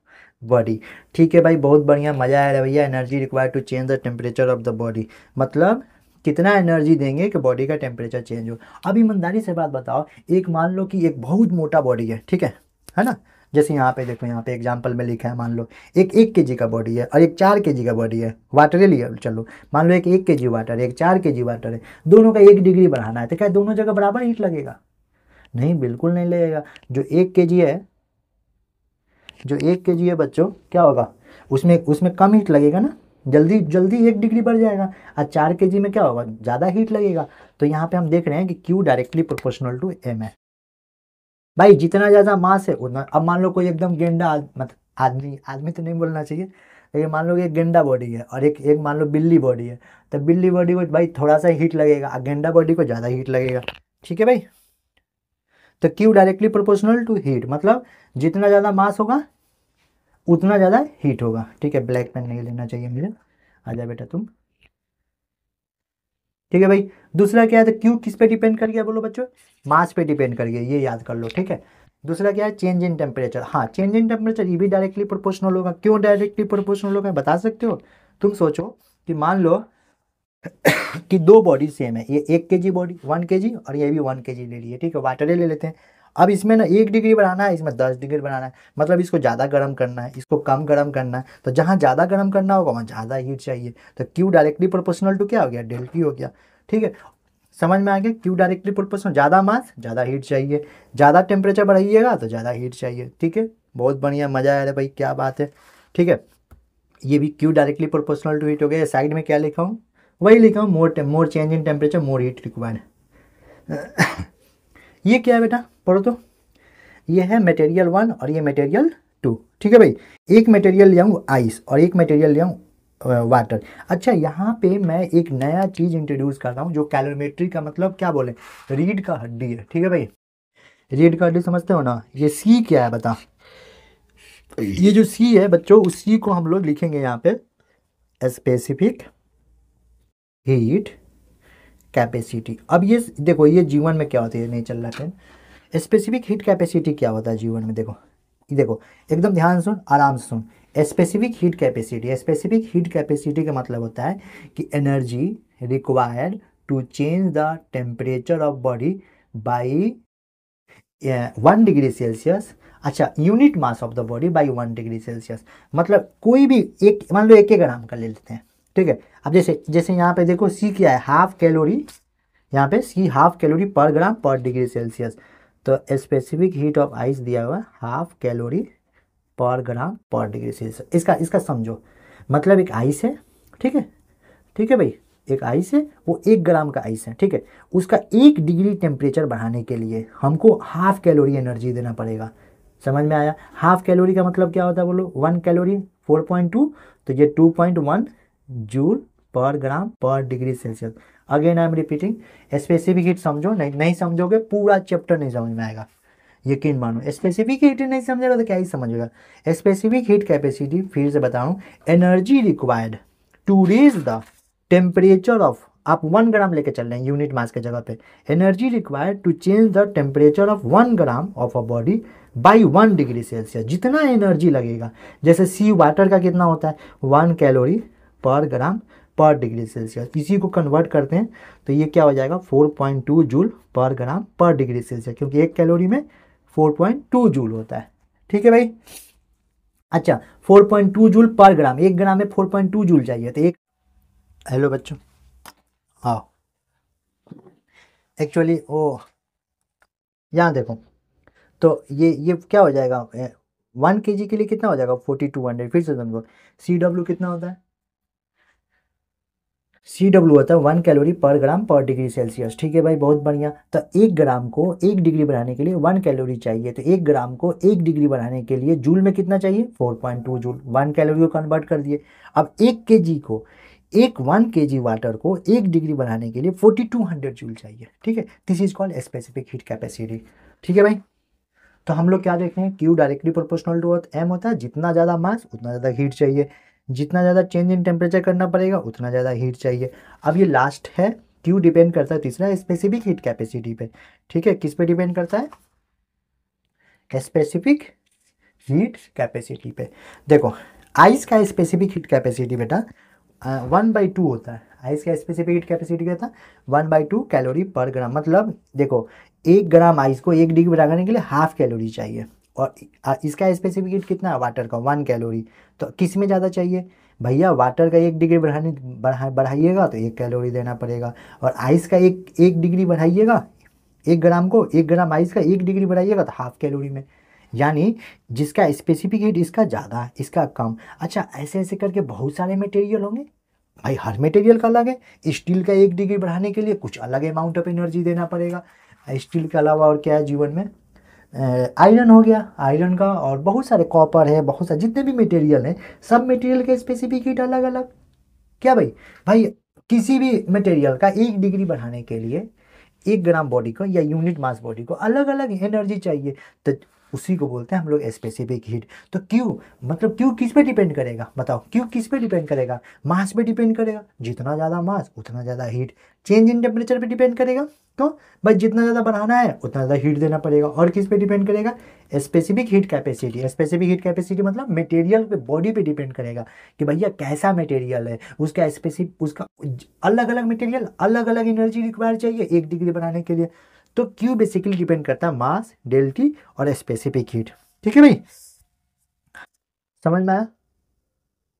body, ठीक है भाई, बहुत बढ़िया, मज़ा आया भैया। Energy required to change the temperature of the body, मतलब कितना एनर्जी देंगे कि बॉडी का टेम्परेचर चेंज हो। अब ईमानदारी से बात बताओ, एक मान लो कि एक बहुत मोटा बॉडी है, है ना, जैसे यहाँ पे देखो, यहाँ पे एग्जाम्पल में लिखा है, मान लो एक 1 kg का बॉडी है और एक 4 kg का बॉडी है, वाटर ले लिया चलो, मान लो एक 1 kg वाटर है, एक 4 kg वाटर है, दोनों का 1 डिग्री बढ़ाना है, तो क्या दोनों जगह बराबर हीट लगेगा, नहीं बिल्कुल नहीं लगेगा। जो 1 kg है, जो 1 kg है बच्चों, क्या होगा, उसमें उसमें कम हीट लगेगा ना, जल्दी जल्दी 1 डिग्री बढ़ जाएगा, और 4 kg में क्या होगा, ज़्यादा हीट लगेगा। तो यहाँ पे हम देख रहे हैं कि Q directly proportional to M है भाई, जितना ज़्यादा मास है उतना। अब मान लो कोई एकदम गेंडा मतलब आदमी, आदमी तो नहीं बोलना चाहिए, लेकिन मान लो कि एक गेंडा बॉडी है और एक एक मान लो बिल्ली बॉडी है, तो बिल्ली बॉडी को भाई थोड़ा सा हीट लगेगा और गेंडा बॉडी को ज़्यादा हीट लगेगा, ठीक है भाई। तो Q directly proportional to heat, मतलब जितना ज़्यादा मास होगा उतना ज़्यादा हीट होगा, ठीक है। ब्लैक पेन नहीं लेना चाहिए मुझे, आजा बेटा तुम, ठीक है भाई। दूसरा क्या है, तो क्यू किस पे डिपेंड कर गया बोलो बच्चों, मास पे डिपेंड कर गया, ये याद कर लो, ठीक है। दूसरा क्या है, चेंज इन टेम्परेचर, हाँ चेंज इन टेम्परेचर ये भी डायरेक्टली प्रोपोर्शनल होगा। क्यों डायरेक्टली प्रोपोर्शनल होगा बता सकते हो, तुम सोचो कि मान लो कि दो बॉडी सेम है, ये 1 kg बॉडी, 1 kg, और ये भी 1 kg ले लिए, ठीक है, वाटर ले लेते हैं, अब इसमें ना 1 डिग्री बढ़ाना है, इसमें 10 डिग्री बढ़ाना है, मतलब इसको ज़्यादा गर्म करना है, इसको कम गर्म करना है। तो जहाँ ज़्यादा गर्म करना होगा वहाँ ज़्यादा हीट चाहिए। तो क्यू डायरेक्टली प्रोपोर्शनल टू क्या हो गया, डेल टी हो गया। ठीक है, समझ में आ गया, क्यू डायरेक्टली प्रोपोर्शनल, ज़्यादा मास ज़्यादा हीट चाहिए, ज़्यादा टेम्परेचर बढ़ाइएगा तो ज़्यादा हीट चाहिए। ठीक है, बहुत बढ़िया, मज़ा आया भाई, क्या बात है। ठीक है, ये भी Q directly proportional to heat हो गया। साइड में क्या लिखा हूँ, वही लिखा हूँ, more change in temperature more heat required. ये क्या है बेटा, पढ़ो तो। ये है मटेरियल 1 और ये मटेरियल 2। ठीक है भाई, एक मटेरियल ले आऊँ आइस और एक मटेरियल ले आऊँ वाटर। अच्छा, यहाँ पे मैं एक नया चीज़ इंट्रोड्यूस कर रहा हूँ, जो कैलोरीमेट्री का मतलब क्या बोले, रीढ़ का हड्डी है। ठीक है भाई, रीढ़ का हड्डी समझते हो ना। ये सी क्या है बता, ये जो सी है बच्चों, उस सी को हम लोग लिखेंगे यहाँ पे स्पेसिफिक हीट कैपेसिटी। अब ये देखो, ये जीवन में क्या होती है, नहीं चल रहा है। स्पेसिफिक हीट कैपेसिटी क्या होता है जीवन में, देखो ये देखो, एकदम ध्यान सुन, आराम से सुन। Specific heat capacity, specific heat capacity का मतलब होता है कि energy required to change the temperature of body by 1 degree Celsius. अच्छा, unit mass of the body by 1 degree Celsius. मतलब कोई भी एक, मान लो 1 ग्राम का ले लेते हैं। ठीक है, अब जैसे जैसे यहाँ पे देखो सी क्या है, हाफ कैलोरी, यहाँ पे सी हाफ कैलोरी पर ग्राम पर डिग्री सेल्सियस। तो स्पेसिफिक हीट ऑफ आइस दिया हुआ है हाफ कैलोरी पर ग्राम पर डिग्री सेल्सियस। इसका इसका समझो, मतलब एक आइस है। ठीक है, ठीक है भाई, एक आइस है, वो 1 ग्राम का आइस है। ठीक है, उसका 1 डिग्री टेम्परेचर बढ़ाने के लिए हमको हाफ कैलोरी एनर्जी देना पड़ेगा। समझ में आया, हाफ कैलोरी का मतलब क्या होता है बोलो, 1 कैलोरी 4.2, तो ये 2.1 जूल पर ग्राम पर degree Celsius. Again I am repeating, specific heat समझो, नहीं नहीं समझोगे पूरा चैप्टर नहीं समझ में आएगा, यकीन मानो। स्पेसिफिक हीट नहीं समझेगा तो क्या ही समझेगा। स्पेसिफिक हीट कैपेसिटी, फिर से बताऊं, energy required to raise the temperature of, आप 1 ग्राम लेके चल रहे हैं यूनिट मास के जगह पे, energy required to change the temperature of 1 gram of a body by 1 degree Celsius. जितना एनर्जी लगेगा, जैसे सी वाटर का कितना होता है, 1 कैलोरी पर ग्राम पर डिग्री सेल्सियस, इसी को कन्वर्ट करते हैं तो ये क्या हो जाएगा, 4.2 जूल पर ग्राम पर डिग्री सेल्सियस, क्योंकि 1 कैलोरी में 4.2 जूल होता है। ठीक है भाई, अच्छा 4.2 जूल पर ग्राम, 1 ग्राम में 4.2 जूल चाहिए, तो एक, हेलो बच्चों, आओ, एक्चुअली ओ यहाँ देखो, तो ये क्या हो जाएगा, 1 kg के लिए कितना हो जाएगा, 4200। फिर से समझो, सी डब्ल्यू कितना होता है, सी डब्ल्यू होता है 1 कैलोरी पर ग्राम पर डिग्री सेल्सियस। ठीक है भाई, बहुत बढ़िया। तो 1 ग्राम को 1 डिग्री बढ़ाने के लिए 1 कैलोरी चाहिए, तो 1 ग्राम को 1 डिग्री बढ़ाने के लिए जूल में कितना चाहिए, 4.2 जूल। 1 कैलोरी को कन्वर्ट कर दिए। अब 1 kg को, 1 kg वाटर को 1 डिग्री बढ़ाने के लिए 4200 जूल चाहिए। ठीक है, this is called specific heat capacity. ठीक है भाई, तो हम लोग क्या देखते हैं, Q directly proportional to m होता है, जितना ज़्यादा मास उतना ज़्यादा हीट चाहिए, जितना ज़्यादा चेंज इन टेम्परेचर करना पड़ेगा उतना ज़्यादा हीट चाहिए। अब ये लास्ट है, क्यू डिपेंड करता है तीसरा स्पेसिफिक हीट कैपेसिटी पे। ठीक है, किस पे डिपेंड करता है, स्पेसिफिक हीट कैपेसिटी पे। देखो, आइस का स्पेसिफिक हीट कैपेसिटी बेटा 1/2 होता है। आइस का स्पेसिफिक हीट कैपेसिटी क्या था, 1/2 कैलोरी पर ग्राम। मतलब देखो, 1 ग्राम आइस को 1 डिग्री बढ़ाने के लिए हाफ कैलोरी चाहिए, और इसका स्पेसिफिक हीट कितना है, वाटर का 1 कैलोरी। तो किस में ज़्यादा चाहिए भैया, वाटर का 1 डिग्री बढ़ाइएगा तो 1 कैलोरी देना पड़ेगा, और आइस का 1 डिग्री बढ़ाइएगा, 1 ग्राम को, 1 ग्राम आइस का 1 डिग्री बढ़ाइएगा तो हाफ कैलोरी में। यानी जिसका स्पेसिफिक हीट इसका ज़्यादा इसका कम। अच्छा, ऐसे ऐसे करके बहुत सारे मटेरियल होंगे भाई, हर मटेरियल का अलग है। स्टील का 1 डिग्री बढ़ाने के लिए कुछ अलग अमाउंट ऑफ एनर्जी देना पड़ेगा। स्टील के अलावा और क्या है जीवन में, आयरन हो गया, आयरन का, और बहुत सारे कॉपर है, बहुत सारे जितने भी मटेरियल हैं, सब मटेरियल के स्पेसिफिक हीट अलग अलग। क्या भाई, भाई किसी भी मटेरियल का 1 डिग्री बढ़ाने के लिए 1 ग्राम बॉडी को या यूनिट मास बॉडी को अलग अलग एनर्जी चाहिए, तो उसी को बोलते हैं हम लोग स्पेसिफिक हीट। तो क्यू, मतलब क्यू किस पे डिपेंड करेगा, बताओ, क्यू किस पे डिपेंड करेगा, मास पे डिपेंड करेगा, जितना ज़्यादा मास उतना ज़्यादा हीट। चेंज इन टेम्परेचर पे डिपेंड करेगा, तो भाई जितना ज़्यादा बढ़ाना है उतना ज़्यादा हीट देना पड़ेगा। और किस पे डिपेंड करेगा, specific heat capacity. Specific heat capacity मतलब मटेरियल पे, बॉडी पे डिपेंड करेगा कि भैया कैसा मटेरियल है, उसका स्पेसिफिक, उसका अलग अलग मटेरियल अलग अलग एनर्जी रिक्वायर चाहिए 1 डिग्री बनाने के लिए। तो क्यू बेसिकली डिपेंड करता है मास, डेल्टी और स्पेसिफिक हीट। ठीक है भाई, समझ में आया?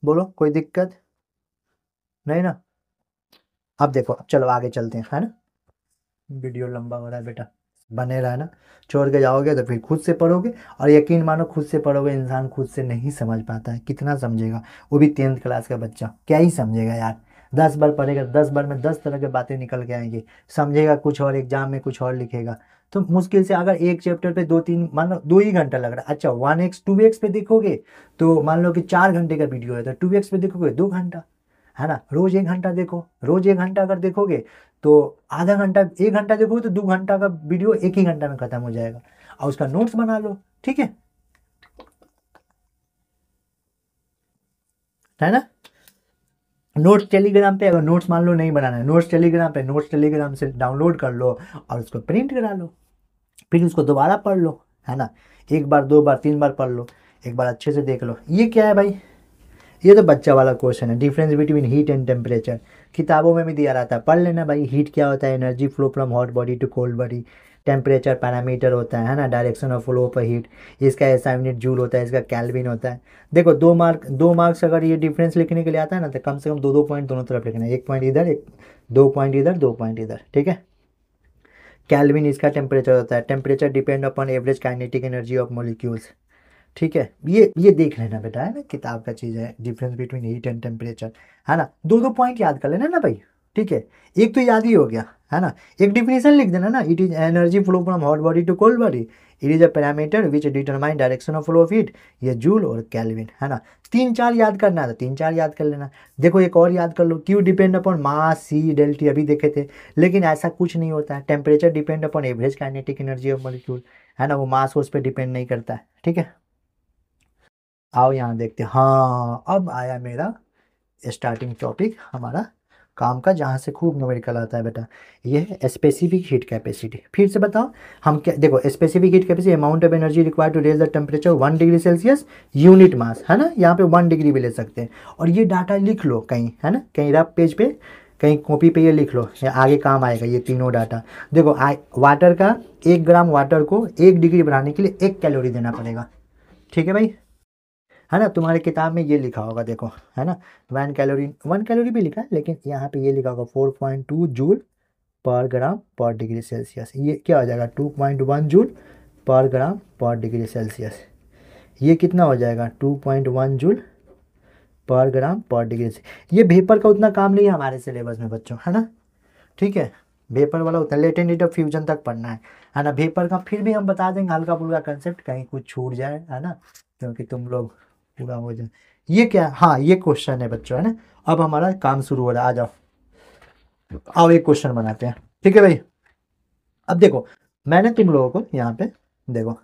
बोलो कोई दिक्कत नहीं ना? अब देखो, चलो आगे चलते हैं, है ना? वीडियो लंबा हो रहा है बेटा, बने रहा ना। छोड़ के जाओगे तो फिर खुद से पढ़ोगे, और यकीन मानो खुद से पढ़ोगे इंसान खुद से नहीं समझ पाता है, कितना समझेगा? वो भी 10th क्लास का बच्चा क्या ही समझेगा यार। 10 बार पढ़ेगा, 10 बार में 10 तरह की बातें निकल के आएंगी, समझेगा कुछ और, एग्जाम में कुछ और लिखेगा। तो मुश्किल से अगर एक चैप्टर पे 2-3, मान लो 2 ही घंटा लग रहा है, अच्छा 1x 2x पे देखोगे तो मान लो कि 4 घंटे का वीडियो है, तो 2x पे देखोगे 2 घंटा, है ना? रोज 1 घंटा देखो, रोज 1 घंटा अगर देखोगे तो आधा घंटा, 1 घंटा देखोगे तो 2 घंटा का वीडियो 1 ही घंटा में खत्म हो जाएगा, और उसका नोट्स बना लो। ठीक है ना? नोट्स टेलीग्राम पे, अगर नोट्स मान लो नहीं बनाना है, नोट्स टेलीग्राम पे, नोट्स टेलीग्राम से डाउनलोड कर लो और उसको प्रिंट करा लो, फिर उसको दोबारा पढ़ लो, है ना? 1 बार 2 बार 3 बार पढ़ लो, एक बार अच्छे से देख लो। ये क्या है भाई? ये तो बच्चा वाला क्वेश्चन है, difference between heat and temperature. किताबों में भी दिया रहता है, पढ़ लेना भाई। हीट क्या होता है? Energy flow from hot body to cold body. Temperature parameter होता है ना, direction of flow of heat. इसका ऐसा यूनिट जूल होता है, इसका कैल्विन होता है। देखो 2 मार्क्स अगर ये डिफरेंस लिखने के लिए आता है ना, तो कम से कम 2-2 पॉइंट दोनों तरफ लिखना है, 1 पॉइंट इधर, 2 पॉइंट इधर, 2 पॉइंट इधर। ठीक है? कैल्विन इसका टेम्परेचर होता है। Temperature depend upon average kinetic energy of molecules. ठीक है, ये देख लेना बेटा, है ना? किताब का चीज़ है, difference between heat and temperature, है ना? 2-2 पॉइंट याद कर लेना ना भाई। ठीक है, एक तो याद ही हो गया, है ना? एक डिफिनेशन लिख देना ना, it is energy flow from hot body to cold body, it is a parameter which determine direction of flow of heat. ये जूल और कैल्विन, है ना? 3-4 याद करना है तो 3-4 याद कर लेना। देखो एक और याद कर लो, क्यू डिपेंड अपॉन मास, सी डेल्टी अभी देखे थे, लेकिन ऐसा कुछ नहीं होता है। Temperature depend upon average kinetic energy of molecule, है ना? वो मास उस पर डिपेंड नहीं करता है। ठीक है, आओ यहाँ देखते हैं। हाँ, अब आया मेरा स्टार्टिंग टॉपिक हमारा काम का, जहाँ से खूब न्यूमेरिकल आता है बेटा। ये है स्पेसिफिक हीट कैपेसिटी। फिर से बताओ हम क्या, देखो specific heat capacity, amount of energy required to raise the temperature 1 degree Celsius, unit mass, है ना? यहाँ पे 1 डिग्री भी ले सकते हैं। और ये डाटा लिख लो कहीं, है ना? कहीं रफ पेज पे, कहीं कॉपी पे ये लिख लो, ये आगे काम आएगा ये तीनों डाटा। देखो वाटर का 1 ग्राम वाटर को 1 डिग्री बढ़ाने के लिए 1 कैलोरी देना पड़ेगा। ठीक है भाई, है ना? तुम्हारे किताब में ये लिखा होगा, देखो, है ना? 1 कैलोरी, 1 कैलोरी भी लिखा है, लेकिन यहाँ पे ये लिखा होगा 4.2 जूल पर ग्राम पर डिग्री सेल्सियस। ये क्या हो जाएगा? 2.1 जूल पर ग्राम पर डिग्री सेल्सियस। ये कितना हो जाएगा? 2.1 जूल पर ग्राम पर डिग्री से। ये वेपर का उतना काम नहीं है हमारे सिलेबस में बच्चों, है ना? ठीक है, वेपर वाला उतना लेटेंट हीट ऑफ फ्यूजन तक पढ़ना है ना? वेपर का फिर भी हम बता देंगे हल्का फुल्का कंसेप्ट, कहीं कुछ छूट जाए, है ना? क्योंकि तुम लोग पूरा हो जाए। ये क्या? हाँ, ये क्वेश्चन है बच्चों, है ना? अब हमारा काम शुरू हो रहा है, आ जाओ, आओ एक क्वेश्चन बनाते हैं। ठीक है भाई, अब देखो मैंने तुम लोगों को यहाँ पे, देखो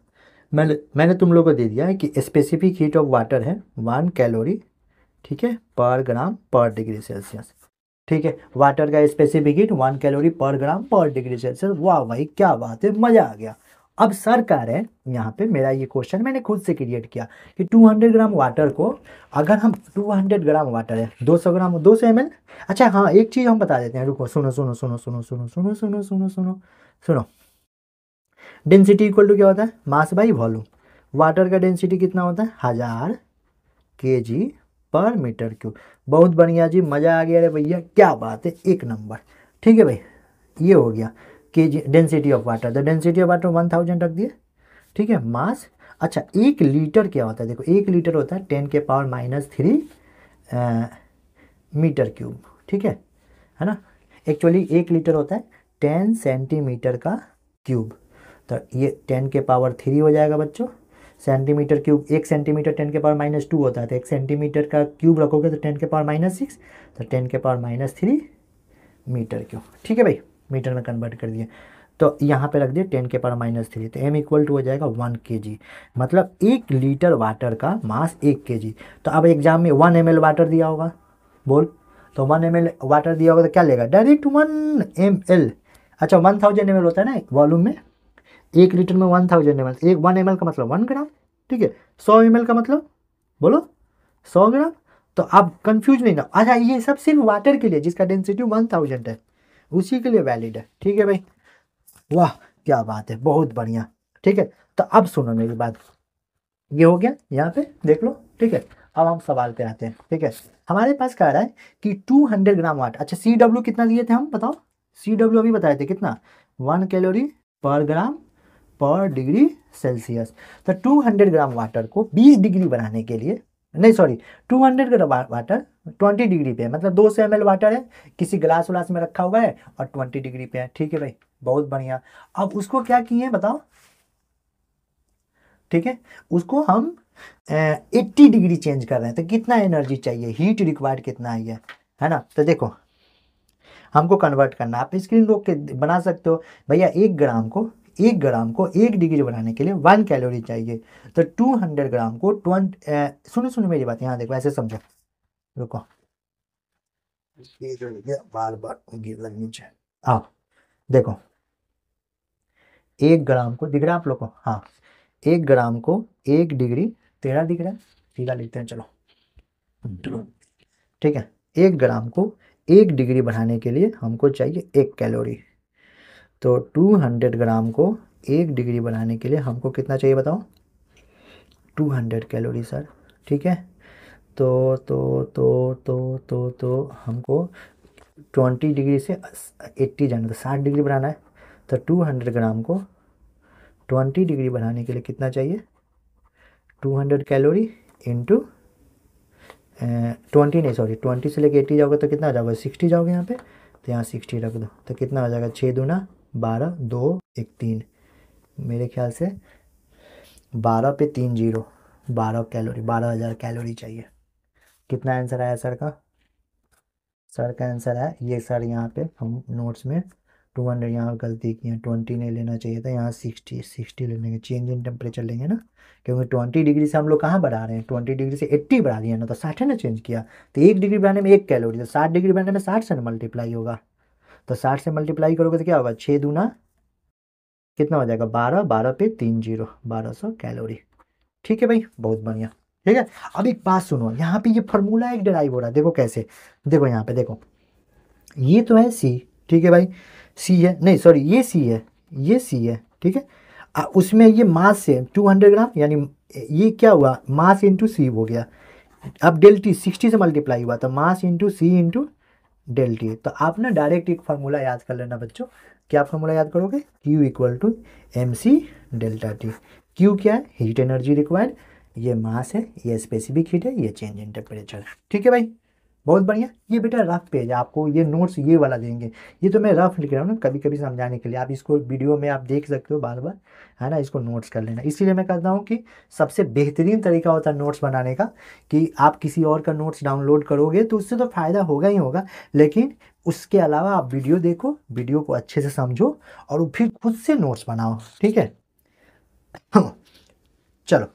मैंने तुम लोगों को दे दिया है कि स्पेसिफिक हीट ऑफ वाटर है 1 कैलोरी, ठीक है, पर ग्राम पर डिग्री सेल्सियस। ठीक है, वाटर का स्पेसिफिक हीट 1 कैलोरी पर ग्राम पर डिग्री सेल्सियस। वाह भाई क्या बात है, मजा आ गया। अब सर कह रहे हैं यहाँ पे, मेरा ये क्वेश्चन मैंने खुद से क्रिएट किया कि 200 ग्राम वाटर को, अगर हम 200 ग्राम वाटर है, 200 ग्राम 200 ml। अच्छा हाँ, एक चीज़ हम बता देते हैं, रुको, सुनो सुनो सुनो सुनो सुनो सुनो सुनो सुनो सुनो सुनो। डेंसिटी इक्वल टू क्या होता है? Mass by volume. वाटर का डेंसिटी कितना होता है? 1000 kg पर मीटर क्यूब। बहुत बढ़िया जी, मज़ा आ गया रे भैया, क्या बात है, एक नंबर। ठीक है भाई, ये हो गया kg density of water. The density of water 1000 रख दिए। ठीक है, मास। अच्छा 1 लीटर क्या होता है? देखो 1 लीटर होता है 10⁻³ मीटर क्यूब। ठीक है ना? एक्चुअली 1 लीटर होता है 10 सेंटीमीटर का क्यूब, तो ये 10⁻³ हो जाएगा बच्चों। सेंटीमीटर क्यूब, 1 सेंटीमीटर 10⁻² होता है, तो 1 सेंटीमीटर का क्यूब रखोगे तो 10⁻�6, तो 10⁻³ मीटर क्यूब। ठीक है भाई, मीटर में कन्वर्ट कर दिए, तो यहाँ पे रख दिए 10⁻³ तो m इक्वल टू हो जाएगा 1 kg। मतलब 1 लीटर वाटर का मास 1 kg। तो अब एग्जाम में 1 ml वाटर दिया होगा, बोल, तो 1 ml वाटर दिया होगा तो क्या लेगा? Direct 1 ml। अच्छा 1000 ml होता है ना वॉल्यूम में, 1 लीटर में 1000 ml, 1 ml का मतलब 1 ग्राम। ठीक है, 100 ml का मतलब, बोलो, 100 ग्राम। तो आप कंफ्यूज नहीं ना। अच्छा ये सब सिर्फ वाटर के लिए जिसका डेंसिटी 1000 है, उसी के लिए वैलिड है। ठीक है भाई, वाह क्या बात है, बहुत बढ़िया। ठीक है, तो अब सुनो मेरी बात, ये हो गया यहाँ पे देख लो। ठीक है, अब हम सवाल पे आते हैं। ठीक है, हमारे पास कह रहा है कि 200 ग्राम वाट, अच्छा सी डब्ल्यू कितना दिए थे हम बताओ, सी डब्ल्यू अभी बताए थे कितना, 1 कैलोरी पर ग्राम पर डिग्री सेल्सियस। तो 200 ग्राम वाटर को 20 डिग्री बनाने के लिए, नहीं सॉरी, 200 ग्राम वाटर 20 डिग्री पे है, मतलब 200 ml वाटर है, किसी गिलास उलास में रखा हुआ है और 20 डिग्री पे है। ठीक है भाई, बहुत बढ़िया। अब उसको क्या किए बताओ, ठीक है, उसको हम 80 डिग्री चेंज कर रहे हैं, तो कितना एनर्जी चाहिए, हीट रिक्वायर्ड कितना है ना। तो देखो हमको कन्वर्ट करना, आप स्क्रीन रोक के बना सकते हो भैया। 1 ग्राम को 1 डिग्री बनाने के लिए 1 कैलोरी चाहिए। तो 200 ग्राम को 20, सुनो सुनो मेरी बात, यहाँ देखो ऐसे समझो, रुको, ये जो बार बार गिर लगनी चाहिए। हाँ देखो, 1 ग्राम को, दिख रहा है आप लोग को, हाँ, 1 ग्राम को 1 डिग्री, तेरा दिख रहा है, सीधा लिखते हैं चलो। ठीक है, 1 ग्राम को 1 डिग्री बढ़ाने के लिए हमको चाहिए 1 कैलोरी। तो 200 ग्राम को 1 डिग्री बढ़ाने के लिए हमको कितना चाहिए बताओ, 200 कैलोरी सर। ठीक है, तो हमको 20 डिग्री से 80 जाना, तो 60 डिग्री बढ़ाना है। तो 200 ग्राम को 20 डिग्री बढ़ाने के लिए कितना चाहिए, 200 कैलोरी इंटू 20, नहीं सॉरी, 20 से लेके 80 जाओगे तो कितना आ जाओगे, 60 जाओगे यहाँ पे, तो यहाँ 60 रख दो, तो कितना आ जाएगा, 6 दूना 12, 2 1 3, मेरे ख्याल से 12 पे 3 जीरो, 12 कैलोरी, 12,000 कैलोरी चाहिए। कितना आंसर आया सर का, सर का आंसर है ये सर, यहाँ पे हम नोट्स में 200 यहाँ गलती की है, 20 नहीं लेना चाहिए था, यहाँ 60 लेने के, चेंज इन टेम्परेचर लेंगे ना, क्योंकि 20 डिग्री से हम लोग कहाँ बढ़ा रहे हैं, 20 डिग्री से 80 बढ़ा दिया ना, तो 60 है ना चेंज किया। तो 1 डिग्री बढ़ाने में 1 कैलोरी, तो 60 डिग्री बढ़ाने में 60 से मल्टीप्लाई होगा, तो 60 से मल्टीप्लाई करोगे तो क्या होगा, 6 दूना कितना हो जाएगा, 12, 12 पे 3 जीरो, 1200 कैलोरी। ठीक है भाई, बहुत बढ़िया। ठीक है, अब एक बात सुनो, यहाँ पे ये फार्मूला एक डिराइव हो रहा है, देखो कैसे, देखो यहाँ पे देखो, ये तो है सी, ठीक है भाई, सी है, नहीं सॉरी ये सी है, ये सी है, ठीक है, उसमें ये मास से 200 ग्राम, यानी ये क्या हुआ, मास इंटू सी हो गया। अब डेल टी 60 से मल्टीप्लाई हुआ, तो मास इंटू सी इंटू डेल टी। तो आप ना डायरेक्ट एक फार्मूला याद कर लेना बच्चों, क्या फार्मूला याद करोगे, Q equal to M c delta t. Q क्या है, हीट एनर्जी रिक्वायर्ड, ये मास है, ये स्पेसिफिक हीट है, ये चेंज इन टेम्परेचर है। ठीक है भाई, बहुत बढ़िया। ये बेटा रफ पेज है, आपको ये नोट्स ये वाला देंगे, ये तो मैं रफ लिख रहा हूँ ना कभी कभी समझाने के लिए, आप इसको वीडियो में आप देख सकते हो बार बार, है ना, इसको नोट्स कर लेना। इसीलिए मैं कहता हूँ कि सबसे बेहतरीन तरीका होता है नोट्स बनाने का, कि आप किसी और का नोट्स डाउनलोड करोगे तो उससे तो फ़ायदा होगा ही होगा, लेकिन उसके अलावा आप वीडियो देखो, वीडियो को अच्छे से समझो और फिर खुद से नोट्स बनाओ। ठीक है, चलो,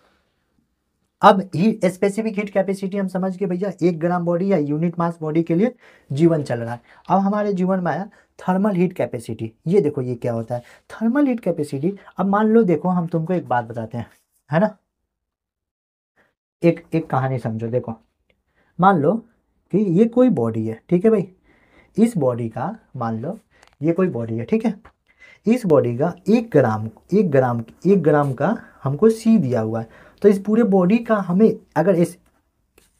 अब ही स्पेसिफिक हीट कैपेसिटी हम समझ के भैया, 1 ग्राम बॉडी या यूनिट मास बॉडी के लिए जीवन चल रहा है। अब हमारे जीवन में आया थर्मल हीट कैपेसिटी, ये देखो ये क्या होता है थर्मल हीट कैपेसिटी। अब मान लो, देखो हम तुमको एक बात बताते हैं, है ना, एक एक कहानी समझो। देखो मान लो कि ये कोई बॉडी है, ठीक है भाई, इस बॉडी का मान लो ये कोई बॉडी है, ठीक है, इस बॉडी का 1 ग्राम का हमको सी दिया हुआ है। तो इस पूरे बॉडी का हमें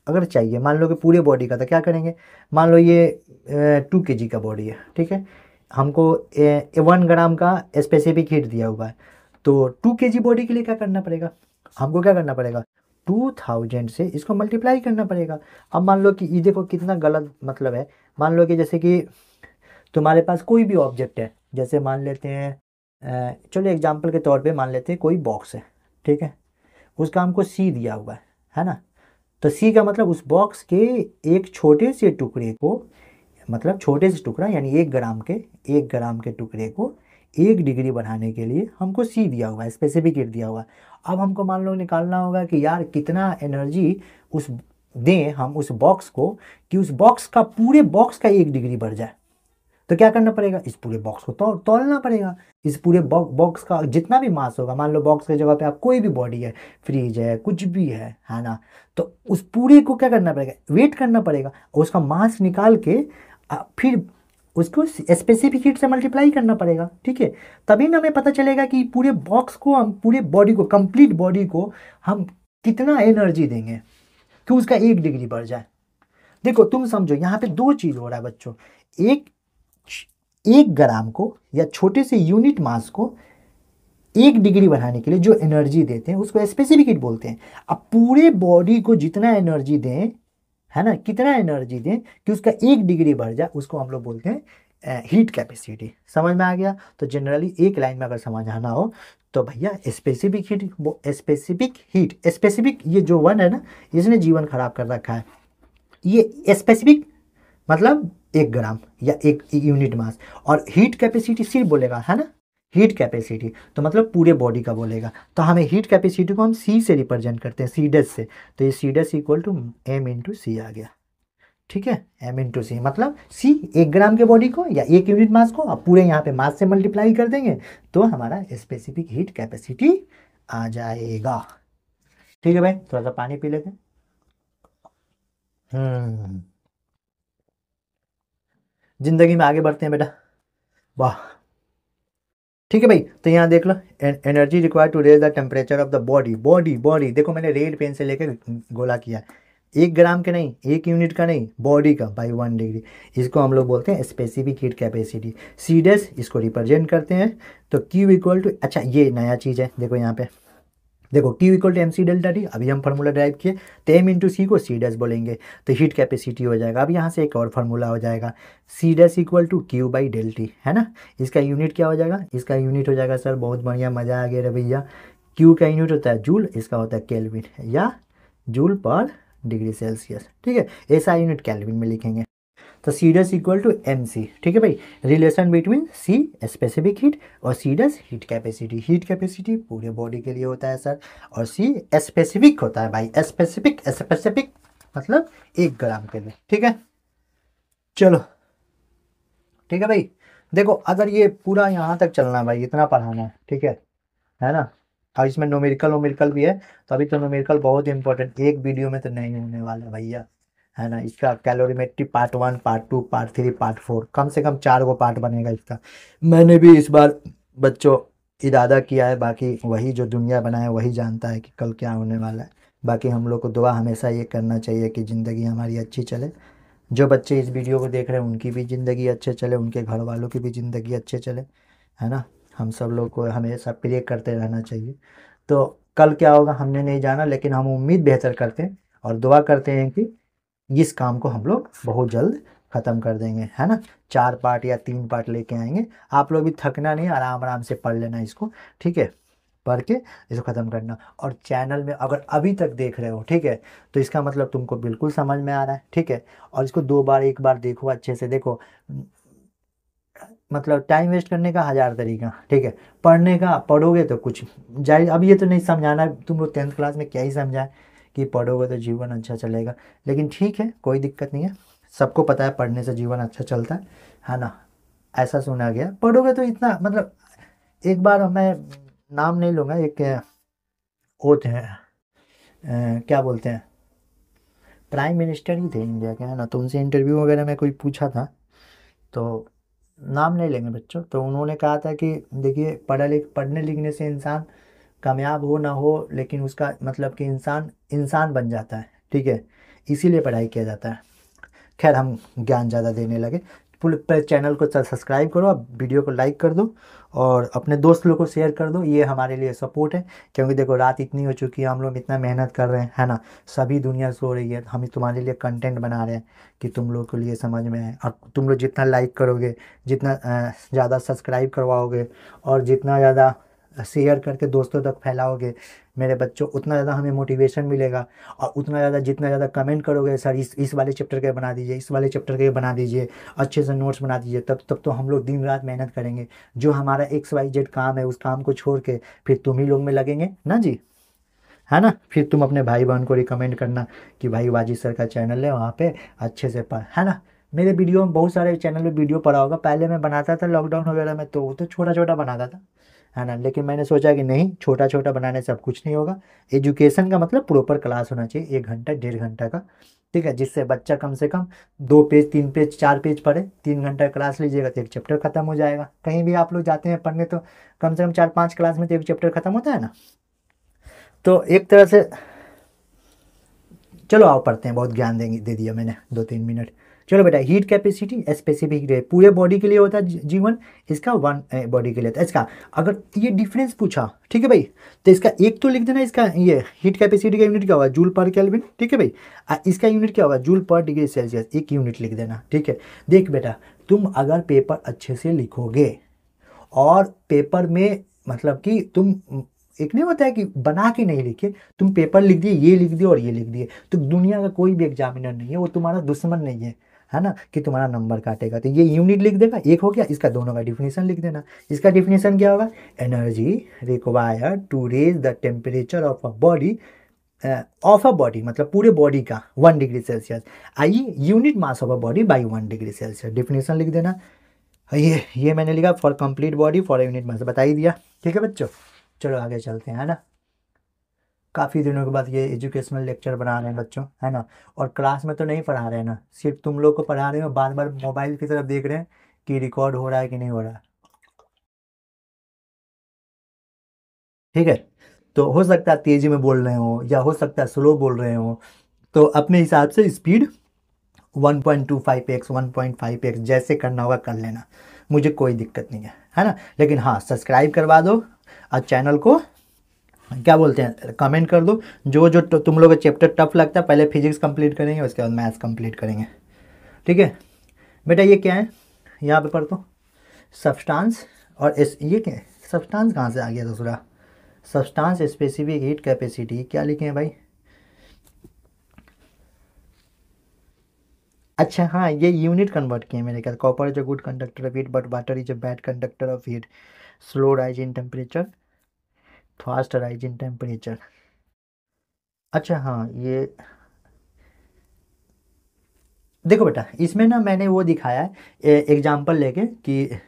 अगर चाहिए, मान लो कि पूरे बॉडी का, तो क्या करेंगे, मान लो ये 2 kg का बॉडी है, ठीक है, हमको 1 ग्राम का स्पेसिफिक हीट दिया हुआ है, तो 2 kg बॉडी के लिए क्या करना पड़ेगा, हमको क्या करना पड़ेगा, 2000 से इसको मल्टीप्लाई करना पड़ेगा। अब मान लो कि ये देखो कितना गलत मतलब है, मान लो कि जैसे कि तुम्हारे पास कोई भी ऑब्जेक्ट है, जैसे मान लेते हैं चलो एग्जाम्पल के तौर पे मान लेते हैं कोई बॉक्स है, ठीक है, उसका हमको सी दिया हुआ है ना, तो सी का मतलब उस बॉक्स के एक छोटे से टुकड़े को, मतलब छोटे से टुकड़ा यानी 1 ग्राम के टुकड़े को 1 डिग्री बढ़ाने के लिए हमको सी दिया हुआ है, स्पेसिफिक हीट दिया हुआ है। अब हमको मान लो निकालना होगा कि यार कितना एनर्जी उस दें हम उस बॉक्स को, कि उस बॉक्स का पूरे बॉक्स का 1 डिग्री बढ़ जाए। तो क्या करना पड़ेगा, इस पूरे बॉक्स को तोलना पड़ेगा, इस पूरे बॉक्स का जितना भी मास होगा, मान लो बॉक्स की जगह पे आप कोई भी बॉडी है, फ्रिज है, कुछ भी है ना, तो उस पूरे को क्या करना पड़ेगा, वेट करना पड़ेगा और उसका मास निकाल के फिर उसको स्पेसिफिक हीट से मल्टीप्लाई करना पड़ेगा, ठीक है। तभी ना हमें पता चलेगा कि पूरे बॉक्स को, हम पूरे बॉडी को, कंप्लीट बॉडी को हम कितना एनर्जी देंगे कि उसका 1 डिग्री बढ़ जाए। देखो तुम समझो, यहाँ पे दो चीज हो रहा है बच्चों। एक 1 ग्राम को या छोटे से यूनिट मास को 1 डिग्री बढ़ाने के लिए जो एनर्जी देते हैं उसको स्पेसिफिक हीट बोलते हैं। अब पूरे बॉडी को जितना एनर्जी दें, है ना, कितना एनर्जी दें कि उसका 1 डिग्री बढ़ जाए, उसको हम लोग बोलते हैं हीट कैपेसिटी। समझ में आ गया? तो जनरली एक लाइन में अगर समझाना हो तो भैया स्पेसिफिक हीट, वो स्पेसिफिक हीट, स्पेसिफिक ये जो वन है ना, इसने जीवन खराब कर रखा है। ये स्पेसिफिक मतलब 1 ग्राम या 1 यूनिट मास, और हीट कैपेसिटी सिर्फ बोलेगा, है ना, हीट कैपेसिटी तो मतलब पूरे बॉडी का बोलेगा। तो हमें हीट कैपेसिटी को हम सी से रिप्रेजेंट करते हैं, सी डैश से। तो ये C dash equal to M into C आ गया, ठीक है। एम इंटू सी मतलब सी 1 ग्राम के बॉडी को या 1 यूनिट मास को अब पूरे यहाँ पे मास से मल्टीप्लाई कर देंगे तो हमारा स्पेसिफिक हीट कैपेसिटी आ जाएगा। ठीक है भाई, थोड़ा सा पानी पी लेते हैं। जिंदगी में आगे बढ़ते हैं बेटा, वाह। ठीक है भाई, तो यहाँ देख लो, energy required to raise the temperature of the body. Body body देखो, मैंने रेड पेन से लेकर गोला किया। 1 ग्राम के नहीं, 1 यूनिट का नहीं, बॉडी का बाई 1 डिग्री। इसको हम लोग बोलते हैं specific heat capacity. C dash इसको रिप्रेजेंट करते हैं। तो क्यू इक्वल टू, अच्छा ये नया चीज़ है, देखो यहाँ पे, देखो Q equal to M c delta t. अभी हम फार्मूला ड्राइव किए तो एम इंटू सी को सी डैश बोलेंगे तो हीट कैपेसिटी हो जाएगा। अब यहाँ से एक और फार्मूला हो जाएगा, c dash equal to q by del t, है ना। इसका यूनिट क्या हो जाएगा? इसका यूनिट हो जाएगा, सर बहुत बढ़िया, मज़ा आ गया रे भैया। क्यू का यूनिट होता है जूल, इसका होता है केल्विन या जूल पर डिग्री सेल्सियस, ठीक है। ऐसा यूनिट केल्विन में लिखेंगे। तो C dash equal to M C, ठीक है भाई। Relation between C specific heat और C dash heat capacity. Heat capacity पूरे बॉडी के लिए होता है सर, और सी स्पेसिफिक होता है भाई, स्पेसिफिक, स्पेसिफिक मतलब 1 ग्राम के लिए, ठीक है। चलो ठीक है भाई, देखो अगर ये पूरा यहाँ तक चलना है भाई, इतना पढ़ाना है ना। और इसमें न्यूमेरिकल वोमेरिकल भी है, तो अभी तो न्यूमेरिकल बहुत इंपॉर्टेंट, एक वीडियो में तो नहीं होने वाला भैया, है ना। इसका calorimetry part 1, part 2, part 3, part 4, कम से कम 4 गो पार्ट बनेगा इसका। मैंने भी इस बार बच्चों इरादा किया है, बाकी वही जो दुनिया बनाए वही जानता है कि कल क्या होने वाला है। बाकी हम लोग को दुआ हमेशा ये करना चाहिए कि ज़िंदगी हमारी अच्छी चले। जो बच्चे इस वीडियो को देख रहे हैं उनकी भी ज़िंदगी अच्छे चले, उनके घर वालों की भी ज़िंदगी अच्छे चले, है ना। हम सब लोग को हमेशा प्रे करते रहना चाहिए। तो कल क्या होगा हमने नहीं जाना, लेकिन हम उम्मीद बेहतर करते हैं और दुआ करते हैं कि इस काम को हम लोग बहुत जल्द ख़त्म कर देंगे, है ना। 4 पार्ट या 3 पार्ट लेके आएंगे। आप लोग भी थकना नहीं, आराम आराम से पढ़ लेना इसको, ठीक है। पढ़ के इसको ख़त्म करना। और चैनल में अगर अभी तक देख रहे हो, ठीक है, तो इसका मतलब तुमको बिल्कुल समझ में आ रहा है, ठीक है। और इसको 2 बार 1 बार देखो, अच्छे से देखो। मतलब टाइम वेस्ट करने का 1000 तरीका, ठीक है। पढ़ने का, पढ़ोगे तो कुछ जाए। अब ये तो नहीं समझाना है, तुम लोग 10th क्लास में क्या ही समझाए कि पढ़ोगे तो जीवन अच्छा चलेगा। लेकिन ठीक है, कोई दिक्कत नहीं है, सबको पता है पढ़ने से जीवन अच्छा चलता है ना। ऐसा सुना गया, पढ़ोगे तो इतना, मतलब एक बार मैं नाम नहीं लूँगा, एक वो थे, क्या बोलते हैं, प्राइम मिनिस्टर ही थे इंडिया के, है ना। तो उनसे इंटरव्यू वगैरह में कोई पूछा था, तो नाम नहीं लेंगे बच्चों, तो उन्होंने कहा था कि देखिए पढ़ने लिखने से इंसान कामयाब हो ना हो, लेकिन उसका मतलब कि इंसान इंसान बन जाता है, ठीक है। इसीलिए पढ़ाई किया जाता है। खैर हम ज्ञान ज़्यादा देने लगे। पूरे चैनल को सब्सक्राइब करो, अब वीडियो को लाइक कर दो और अपने दोस्त लोग को शेयर कर दो, ये हमारे लिए सपोर्ट है। क्योंकि देखो रात इतनी हो चुकी है, हम लोग इतना मेहनत कर रहे हैं, है ना। सभी दुनिया सो रही है, हम तुम्हारे लिए कंटेंट बना रहे हैं कि तुम लोग के लिए समझ में आए। और तुम लोग जितना लाइक करोगे, जितना ज़्यादा सब्सक्राइब करवाओगे और जितना ज़्यादा शेयर करके दोस्तों तक फैलाओगे मेरे बच्चों, उतना ज़्यादा हमें मोटिवेशन मिलेगा। और उतना ज़्यादा, जितना ज़्यादा कमेंट करोगे, सर इस वाले चैप्टर के बना दीजिए, इस वाले चैप्टर के बना दीजिए, अच्छे से नोट्स बना दीजिए, तब तो हम लोग दिन रात मेहनत करेंगे। जो हमारा XYZ काम है, उस काम को छोड़ के फिर तुम ही लोग में लगेंगे ना जी, है ना। फिर तुम अपने भाई बहन को रिकमेंड करना कि भाई वाजिद सर का चैनल है, वहाँ पे अच्छे से पढ़, है ना। मेरे वीडियो में बहुत सारे चैनल में वीडियो पड़ा होगा, पहले मैं बनाता था लॉकडाउन वगैरह में, तो वो तो छोटा छोटा बनाता था, है ना। लेकिन मैंने सोचा कि नहीं, छोटा छोटा बनाने से अब कुछ नहीं होगा। एजुकेशन का मतलब प्रॉपर क्लास होना चाहिए, 1 घंटा 1.5 घंटा का, ठीक है, जिससे बच्चा कम से कम 2 पेज 3 पेज 4 पेज पढ़े। 3 घंटा क्लास लीजिएगा तो एक चैप्टर खत्म हो जाएगा। कहीं भी आप लोग जाते हैं पढ़ने तो कम से कम 4 5 क्लास में तो एक चैप्टर खत्म होता है ना। तो एक तरह से चलो आओ पढ़ते हैं, बहुत ज्ञान देंगे दे दिया मैंने 2 3 मिनट। चलो बेटा, हीट कैपेसिटी स्पेसिफिक हीट पूरे बॉडी के लिए होता है जीवन, इसका वन बॉडी के लिए होता है। इसका अगर ये डिफरेंस पूछा, ठीक है भाई, तो इसका एक तो लिख देना, इसका ये हीट कैपेसिटी का यूनिट क्या होगा, जूल पर केल्विन, ठीक है भाई। इसका यूनिट क्या होगा, जूल पर डिग्री सेल्सियस, एक यूनिट लिख देना, ठीक है। देख बेटा, तुम अगर पेपर अच्छे से लिखोगे और पेपर में मतलब कि तुम, एक नहीं होता है कि बना के नहीं लिखे, तुम पेपर लिख दिए, ये लिख दिए और ये लिख दिए, तो दुनिया का कोई भी एग्जामिनर नहीं है, वो तुम्हारा दुश्मन नहीं है ना, कि तुम्हारा नंबर काटेगा। तो ये यूनिट लिख देगा, एक हो गया। इसका दोनों का डिफिनीशन लिख देना। इसका डिफिनीशन क्या होगा, energy required to raise the temperature of a body, मतलब पूरे बॉडी का 1 degree Celsius, I unit mass of a body by 1 degree Celsius, definition लिख देना। ये मैंने लिखा for complete body for unit mass, बता ही दिया, ठीक है बच्चों। चलो आगे चलते हैं, है ना। काफ़ी दिनों के बाद ये एजुकेशनल लेक्चर बना रहे हैं बच्चों, है ना। और क्लास में तो नहीं पढ़ा रहे हैं ना, सिर्फ तुम लोग को पढ़ा रहे हो, बार बार मोबाइल की तरफ देख रहे हैं कि रिकॉर्ड हो रहा है कि नहीं हो रहा है, ठीक है। तो हो सकता है तेजी में बोल रहे हो या हो सकता है स्लो बोल रहे हो, तो अपने हिसाब से स्पीड 1.25x 1.5x जैसे करना होगा कर लेना, मुझे कोई दिक्कत नहीं है ना। लेकिन हाँ, सब्सक्राइब करवा दो और चैनल को क्या बोलते हैं, कमेंट कर दो। जो जो तुम लोग का चैप्टर टफ लगता है, पहले फिजिक्स कंप्लीट करेंगे, उसके बाद मैथ्स कंप्लीट करेंगे, ठीक है बेटा। ये क्या है, यहाँ पे पढ़ दो, सब्सटेंस और ये क्या है, सब्सटेंस कहाँ से आ गया दूसरा, सब्सटेंस स्पेसिफिक हीट कैपेसिटी, क्या लिखे हैं भाई। अच्छा हाँ, ये यूनिट कन्वर्ट किए मेरे ख्याल, copper is a good conductor of heat but water is a bad conductor of heat, slow rise in temperature, fast rise in temperature. अच्छा हाँ, ये देखो बेटा, इसमें ना मैंने वो दिखाया है एग्जाम्पल लेके कि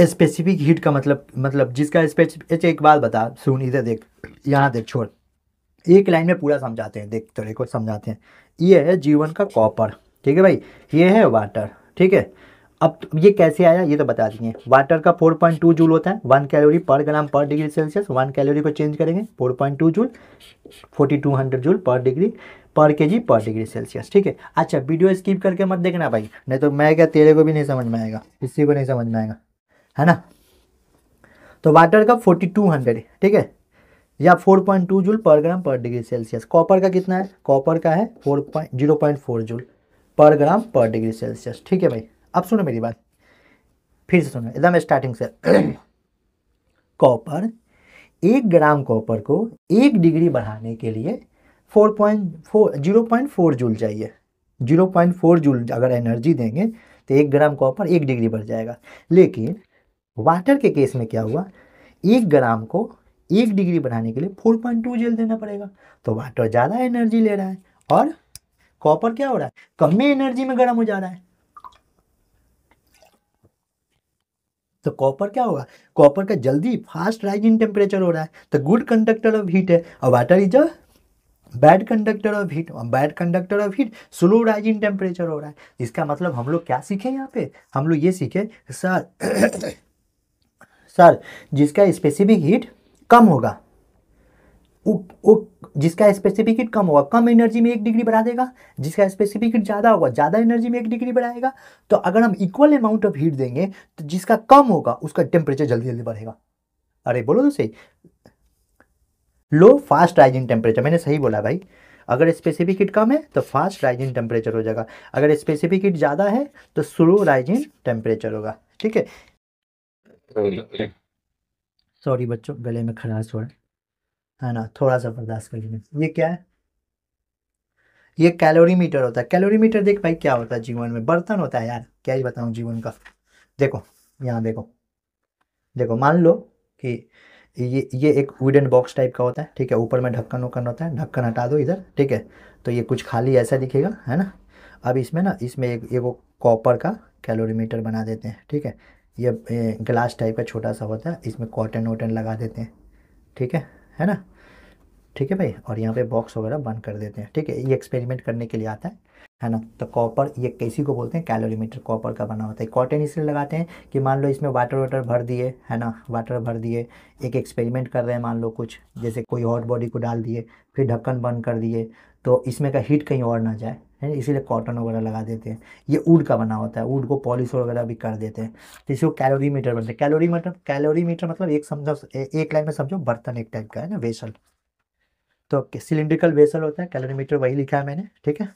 स्पेसिफिक हीट का मतलब जिसका स्पेसिफिक, अच्छा एक बात बता सुन, इधर देख, यहाँ देख, छोड़, एक लाइन में पूरा समझाते हैं, देख तो देखो समझाते हैं। ये है जीवन का कॉपर, ठीक है भाई, ये है वाटर, ठीक है। अब ये कैसे आया ये तो बता दिए। वाटर का 4.2 जूल होता है, 1 कैलोरी पर ग्राम पर डिग्री सेल्सियस, 1 कैलोरी को चेंज करेंगे 4.2 जूल, 4200 जूल पर डिग्री पर केजी पर डिग्री सेल्सियस, ठीक है। अच्छा वीडियो स्किप करके मत देखना भाई, नहीं तो मैं क्या, तेरे को भी नहीं समझ में आएगा, किसी को नहीं समझ में आएगा, है ना। तो वाटर का 4200, ठीक है, या 4.2 जूल पर ग्राम पर डिग्री सेल्सियस। कॉपर का कितना है, कॉपर का है 0.4 जूल पर ग्राम पर डिग्री सेल्सियस, ठीक है भाई। अब सुनो मेरी बात, फिर से सुनो एकदम स्टार्टिंग से। कॉपर, 1 ग्राम कॉपर को 1 डिग्री बढ़ाने के लिए 0.4 जूल चाहिए। 0.4 जूल अगर एनर्जी देंगे तो 1 ग्राम कॉपर 1 डिग्री बढ़ जाएगा। लेकिन वाटर के केस में क्या हुआ, 1 ग्राम को 1 डिग्री बढ़ाने के लिए 4.2 जूल देना पड़ेगा, तो वाटर ज़्यादा एनर्जी ले रहा है और कॉपर क्या हो रहा है, कम में एनर्जी में गर्म हो जा रहा है। तो कॉपर क्या होगा, कॉपर का जल्दी फास्ट राइज इन टेम्परेचर हो रहा है, तो गुड कंडक्टर ऑफ हीट है, और water is a bad conductor of heat, bad conductor of heat, slow rise in temperature हो रहा है। इसका मतलब हम लोग क्या सीखे यहाँ पे, हम लोग ये सीखे सर सर जिसका स्पेसिफिक हीट कम होगा, जिसका स्पेसिफिक हीट कम होगा कम एनर्जी में 1 डिग्री बढ़ा देगा, जिसका स्पेसिफिक हीट ज़्यादा होगा ज़्यादा एनर्जी में 1 डिग्री बढ़ाएगा। तो अगर हम इक्वल अमाउंट ऑफ हीट देंगे तो जिसका कम होगा उसका टेम्परेचर जल्दी जल्दी बढ़ेगा। अरे बोलो तो सही, लो फास्ट राइज इन टेम्परेचर, मैंने सही बोला भाई। अगर स्पेसिफिक हीट कम है तो फास्ट राइज इन टेम्परेचर हो जाएगा, अगर स्पेसिफिक हीट ज़्यादा है तो स्लो राइज इन टेम्परेचर होगा, ठीक है। सॉरी बच्चों, गले में खराश हो रहा है ना, थोड़ा सा बर्दाश्त करिए। ये क्या है, ये कैलोरीमीटर होता है। कैलोरीमीटर देख भाई क्या होता है, जीवन में बर्तन होता है यार, क्या ही बताऊँ जीवन का। देखो यहाँ देखो, देखो मान लो कि ये एक वुडन बॉक्स टाइप का होता है, ठीक है, ऊपर में ढक्कन वक्कन होता है, ढक्कन हटा दो इधर, ठीक है। तो ये कुछ खाली ऐसा दिखेगा, है ना। अब इसमें ना, इसमें एक वो कॉपर का कैलोरीमीटर बना देते हैं, ठीक है। ये ग्लास टाइप का छोटा सा होता है, इसमें कॉटन वॉटन लगा देते हैं, ठीक है ना। ठीक है भाई, और यहाँ पे बॉक्स वगैरह बंद कर देते हैं, ठीक है। ये एक्सपेरिमेंट करने के लिए आता है ना। तो कॉपर, ये कैसी को बोलते हैं, कैलोरीमीटर कॉपर का बना होता है। कॉटन इसलिए लगाते हैं कि मान लो इसमें वाटर वाटर भर दिए, है ना, वाटर भर दिए, एक एक्सपेरिमेंट कर रहे हैं मान लो कुछ, जैसे कोई हॉट बॉडी को डाल दिए, फिर ढक्कन बंद कर दिए, तो इसमें का हीट कहीं और ना जाए, है ना, इसीलिए कॉटन वगैरह लगा देते हैं। ये वुड का बना होता है, वुड को पॉलिश वगैरह भी कर देते हैं, तो इसको कैलोरीमीटर बनते हैं। कैलोरीमीटर मतलब एक समझो, एक लाइन में समझो, बर्तन एक टाइप का है ना, वेसल। तो सिलिंड्रिकल वेसल होता है, कैलोरीमीटर वही लिखा है मैंने, ठीक है।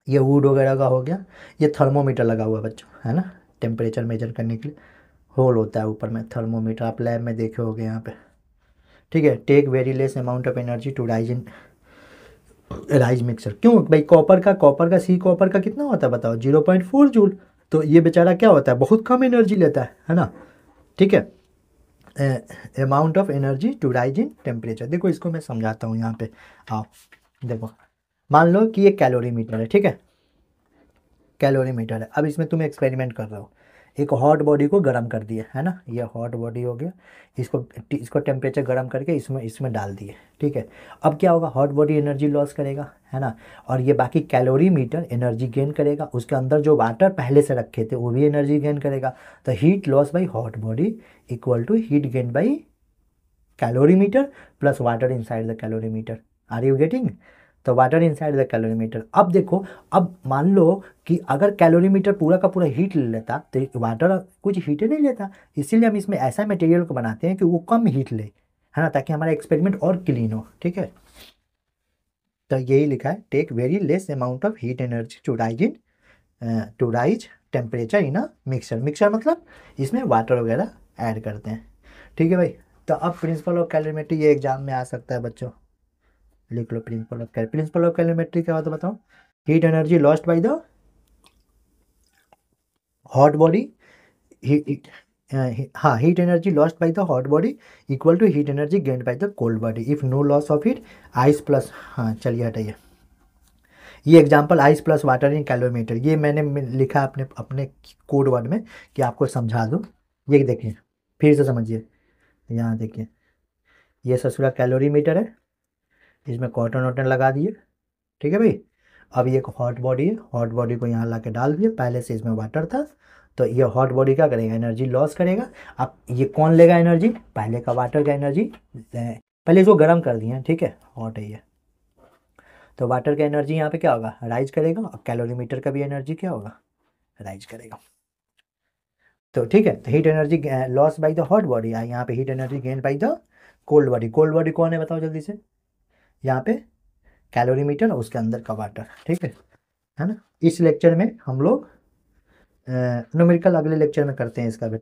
ये वुड वगैरह का हो गया। ये थर्मोमीटर लगा हुआ है बच्चों, है ना, टेम्परेचर मेजर करने के लिए होल होता है ऊपर में, थर्मोमीटर आप लैब में देखे होगे यहाँ पे, ठीक है। Take very less amount of energy to rise in rise mixer. क्यों भाई, कॉपर का सी कॉपर का कितना होता है बताओ, 0.4 जूल। तो ये बेचारा क्या होता है, बहुत कम एनर्जी लेता है ना, ठीक है। Amount of energy to rise in temperature, देखो इसको मैं समझाता हूँ यहाँ पे। आओ देखो, मान लो कि ये कैलोरीमीटर है, ठीक है, कैलोरीमीटर है। अब इसमें तुम एक्सपेरिमेंट कर रहे हो, एक हॉट बॉडी को गर्म कर दिए, है ना, ये हॉट बॉडी हो गया, इसको इसको टेम्परेचर गर्म करके इसमें डाल दिए, ठीक है। अब क्या होगा, हॉट बॉडी एनर्जी लॉस करेगा, है ना, और ये बाकी कैलोरीमीटर एनर्जी गेन करेगा। उसके अंदर जो वाटर पहले से रखे थे वो भी एनर्जी गेन करेगा। तो heat loss by hot body equal to heat gain by calorimeter plus water inside the calorimeter. Are you getting. तो वाटर इनसाइड द कैलोरीमीटर। अब देखो, अब मान लो कि अगर कैलोरीमीटर पूरा का पूरा हीट ले लेता तो वाटर कुछ हीट नहीं लेता, इसीलिए हम इसमें ऐसा मटेरियल को बनाते हैं कि वो कम हीट ले, है ना, ताकि हमारा एक्सपेरिमेंट और क्लीन हो, ठीक है। तो यही लिखा है, take very less amount of heat energy to rise temperature in a mixer. Mixer मतलब इसमें वाटर वगैरह ऐड करते हैं, ठीक है भाई। तो अब प्रिंसिपल ऑफ कैलोरीमेट्री ये एग्जाम में आ सकता है बच्चों, लिख लो प्रिंसिपल ऑफ कैलोरीमेट्री क्या होता है बताओ। Heat energy lost by the hot body, हाँ, heat energy lost by the hot body equal to heat energy gained by the cold body if no loss of heat. Ice plus, हाँ चलिए हटाइए, ये example ice plus water in calorimeter, ये मैंने लिखा अपने अपने कोड वर्ड में कि आपको समझा दूँ। ये देखिए, फिर से समझिए, यहाँ देखिए, ये ससुरा कैलोरीमीटर है, इसमें कॉटन वॉटन लगा दिए, ठीक है भाई। अब ये एक हॉट बॉडी है, हॉट बॉडी को यहाँ ला के डाल दिए, पहले से इसमें वाटर था, तो ये हॉट बॉडी क्या करेगा, एनर्जी लॉस करेगा। अब ये कौन लेगा एनर्जी, पहले का वाटर का एनर्जी, पहले इसको गर्म कर दिए, ठीक है, हॉट है ये। तो वाटर का एनर्जी यहाँ पे क्या होगा, राइज करेगा, और कैलोरीमीटर का भी एनर्जी क्या होगा, राइज करेगा। तो ठीक है, तो heat energy loss by the hot body, यहाँ पे heat energy gain by the cold body. Cold body कौन है बताओ जल्दी से, यहाँ पे कैलोरीमीटर और उसके अंदर का वाटर, ठीक है ना। इस लेक्चर में हम लोग न्यूमेरिकल अगले लेक्चर में करते हैं इसका बेटा।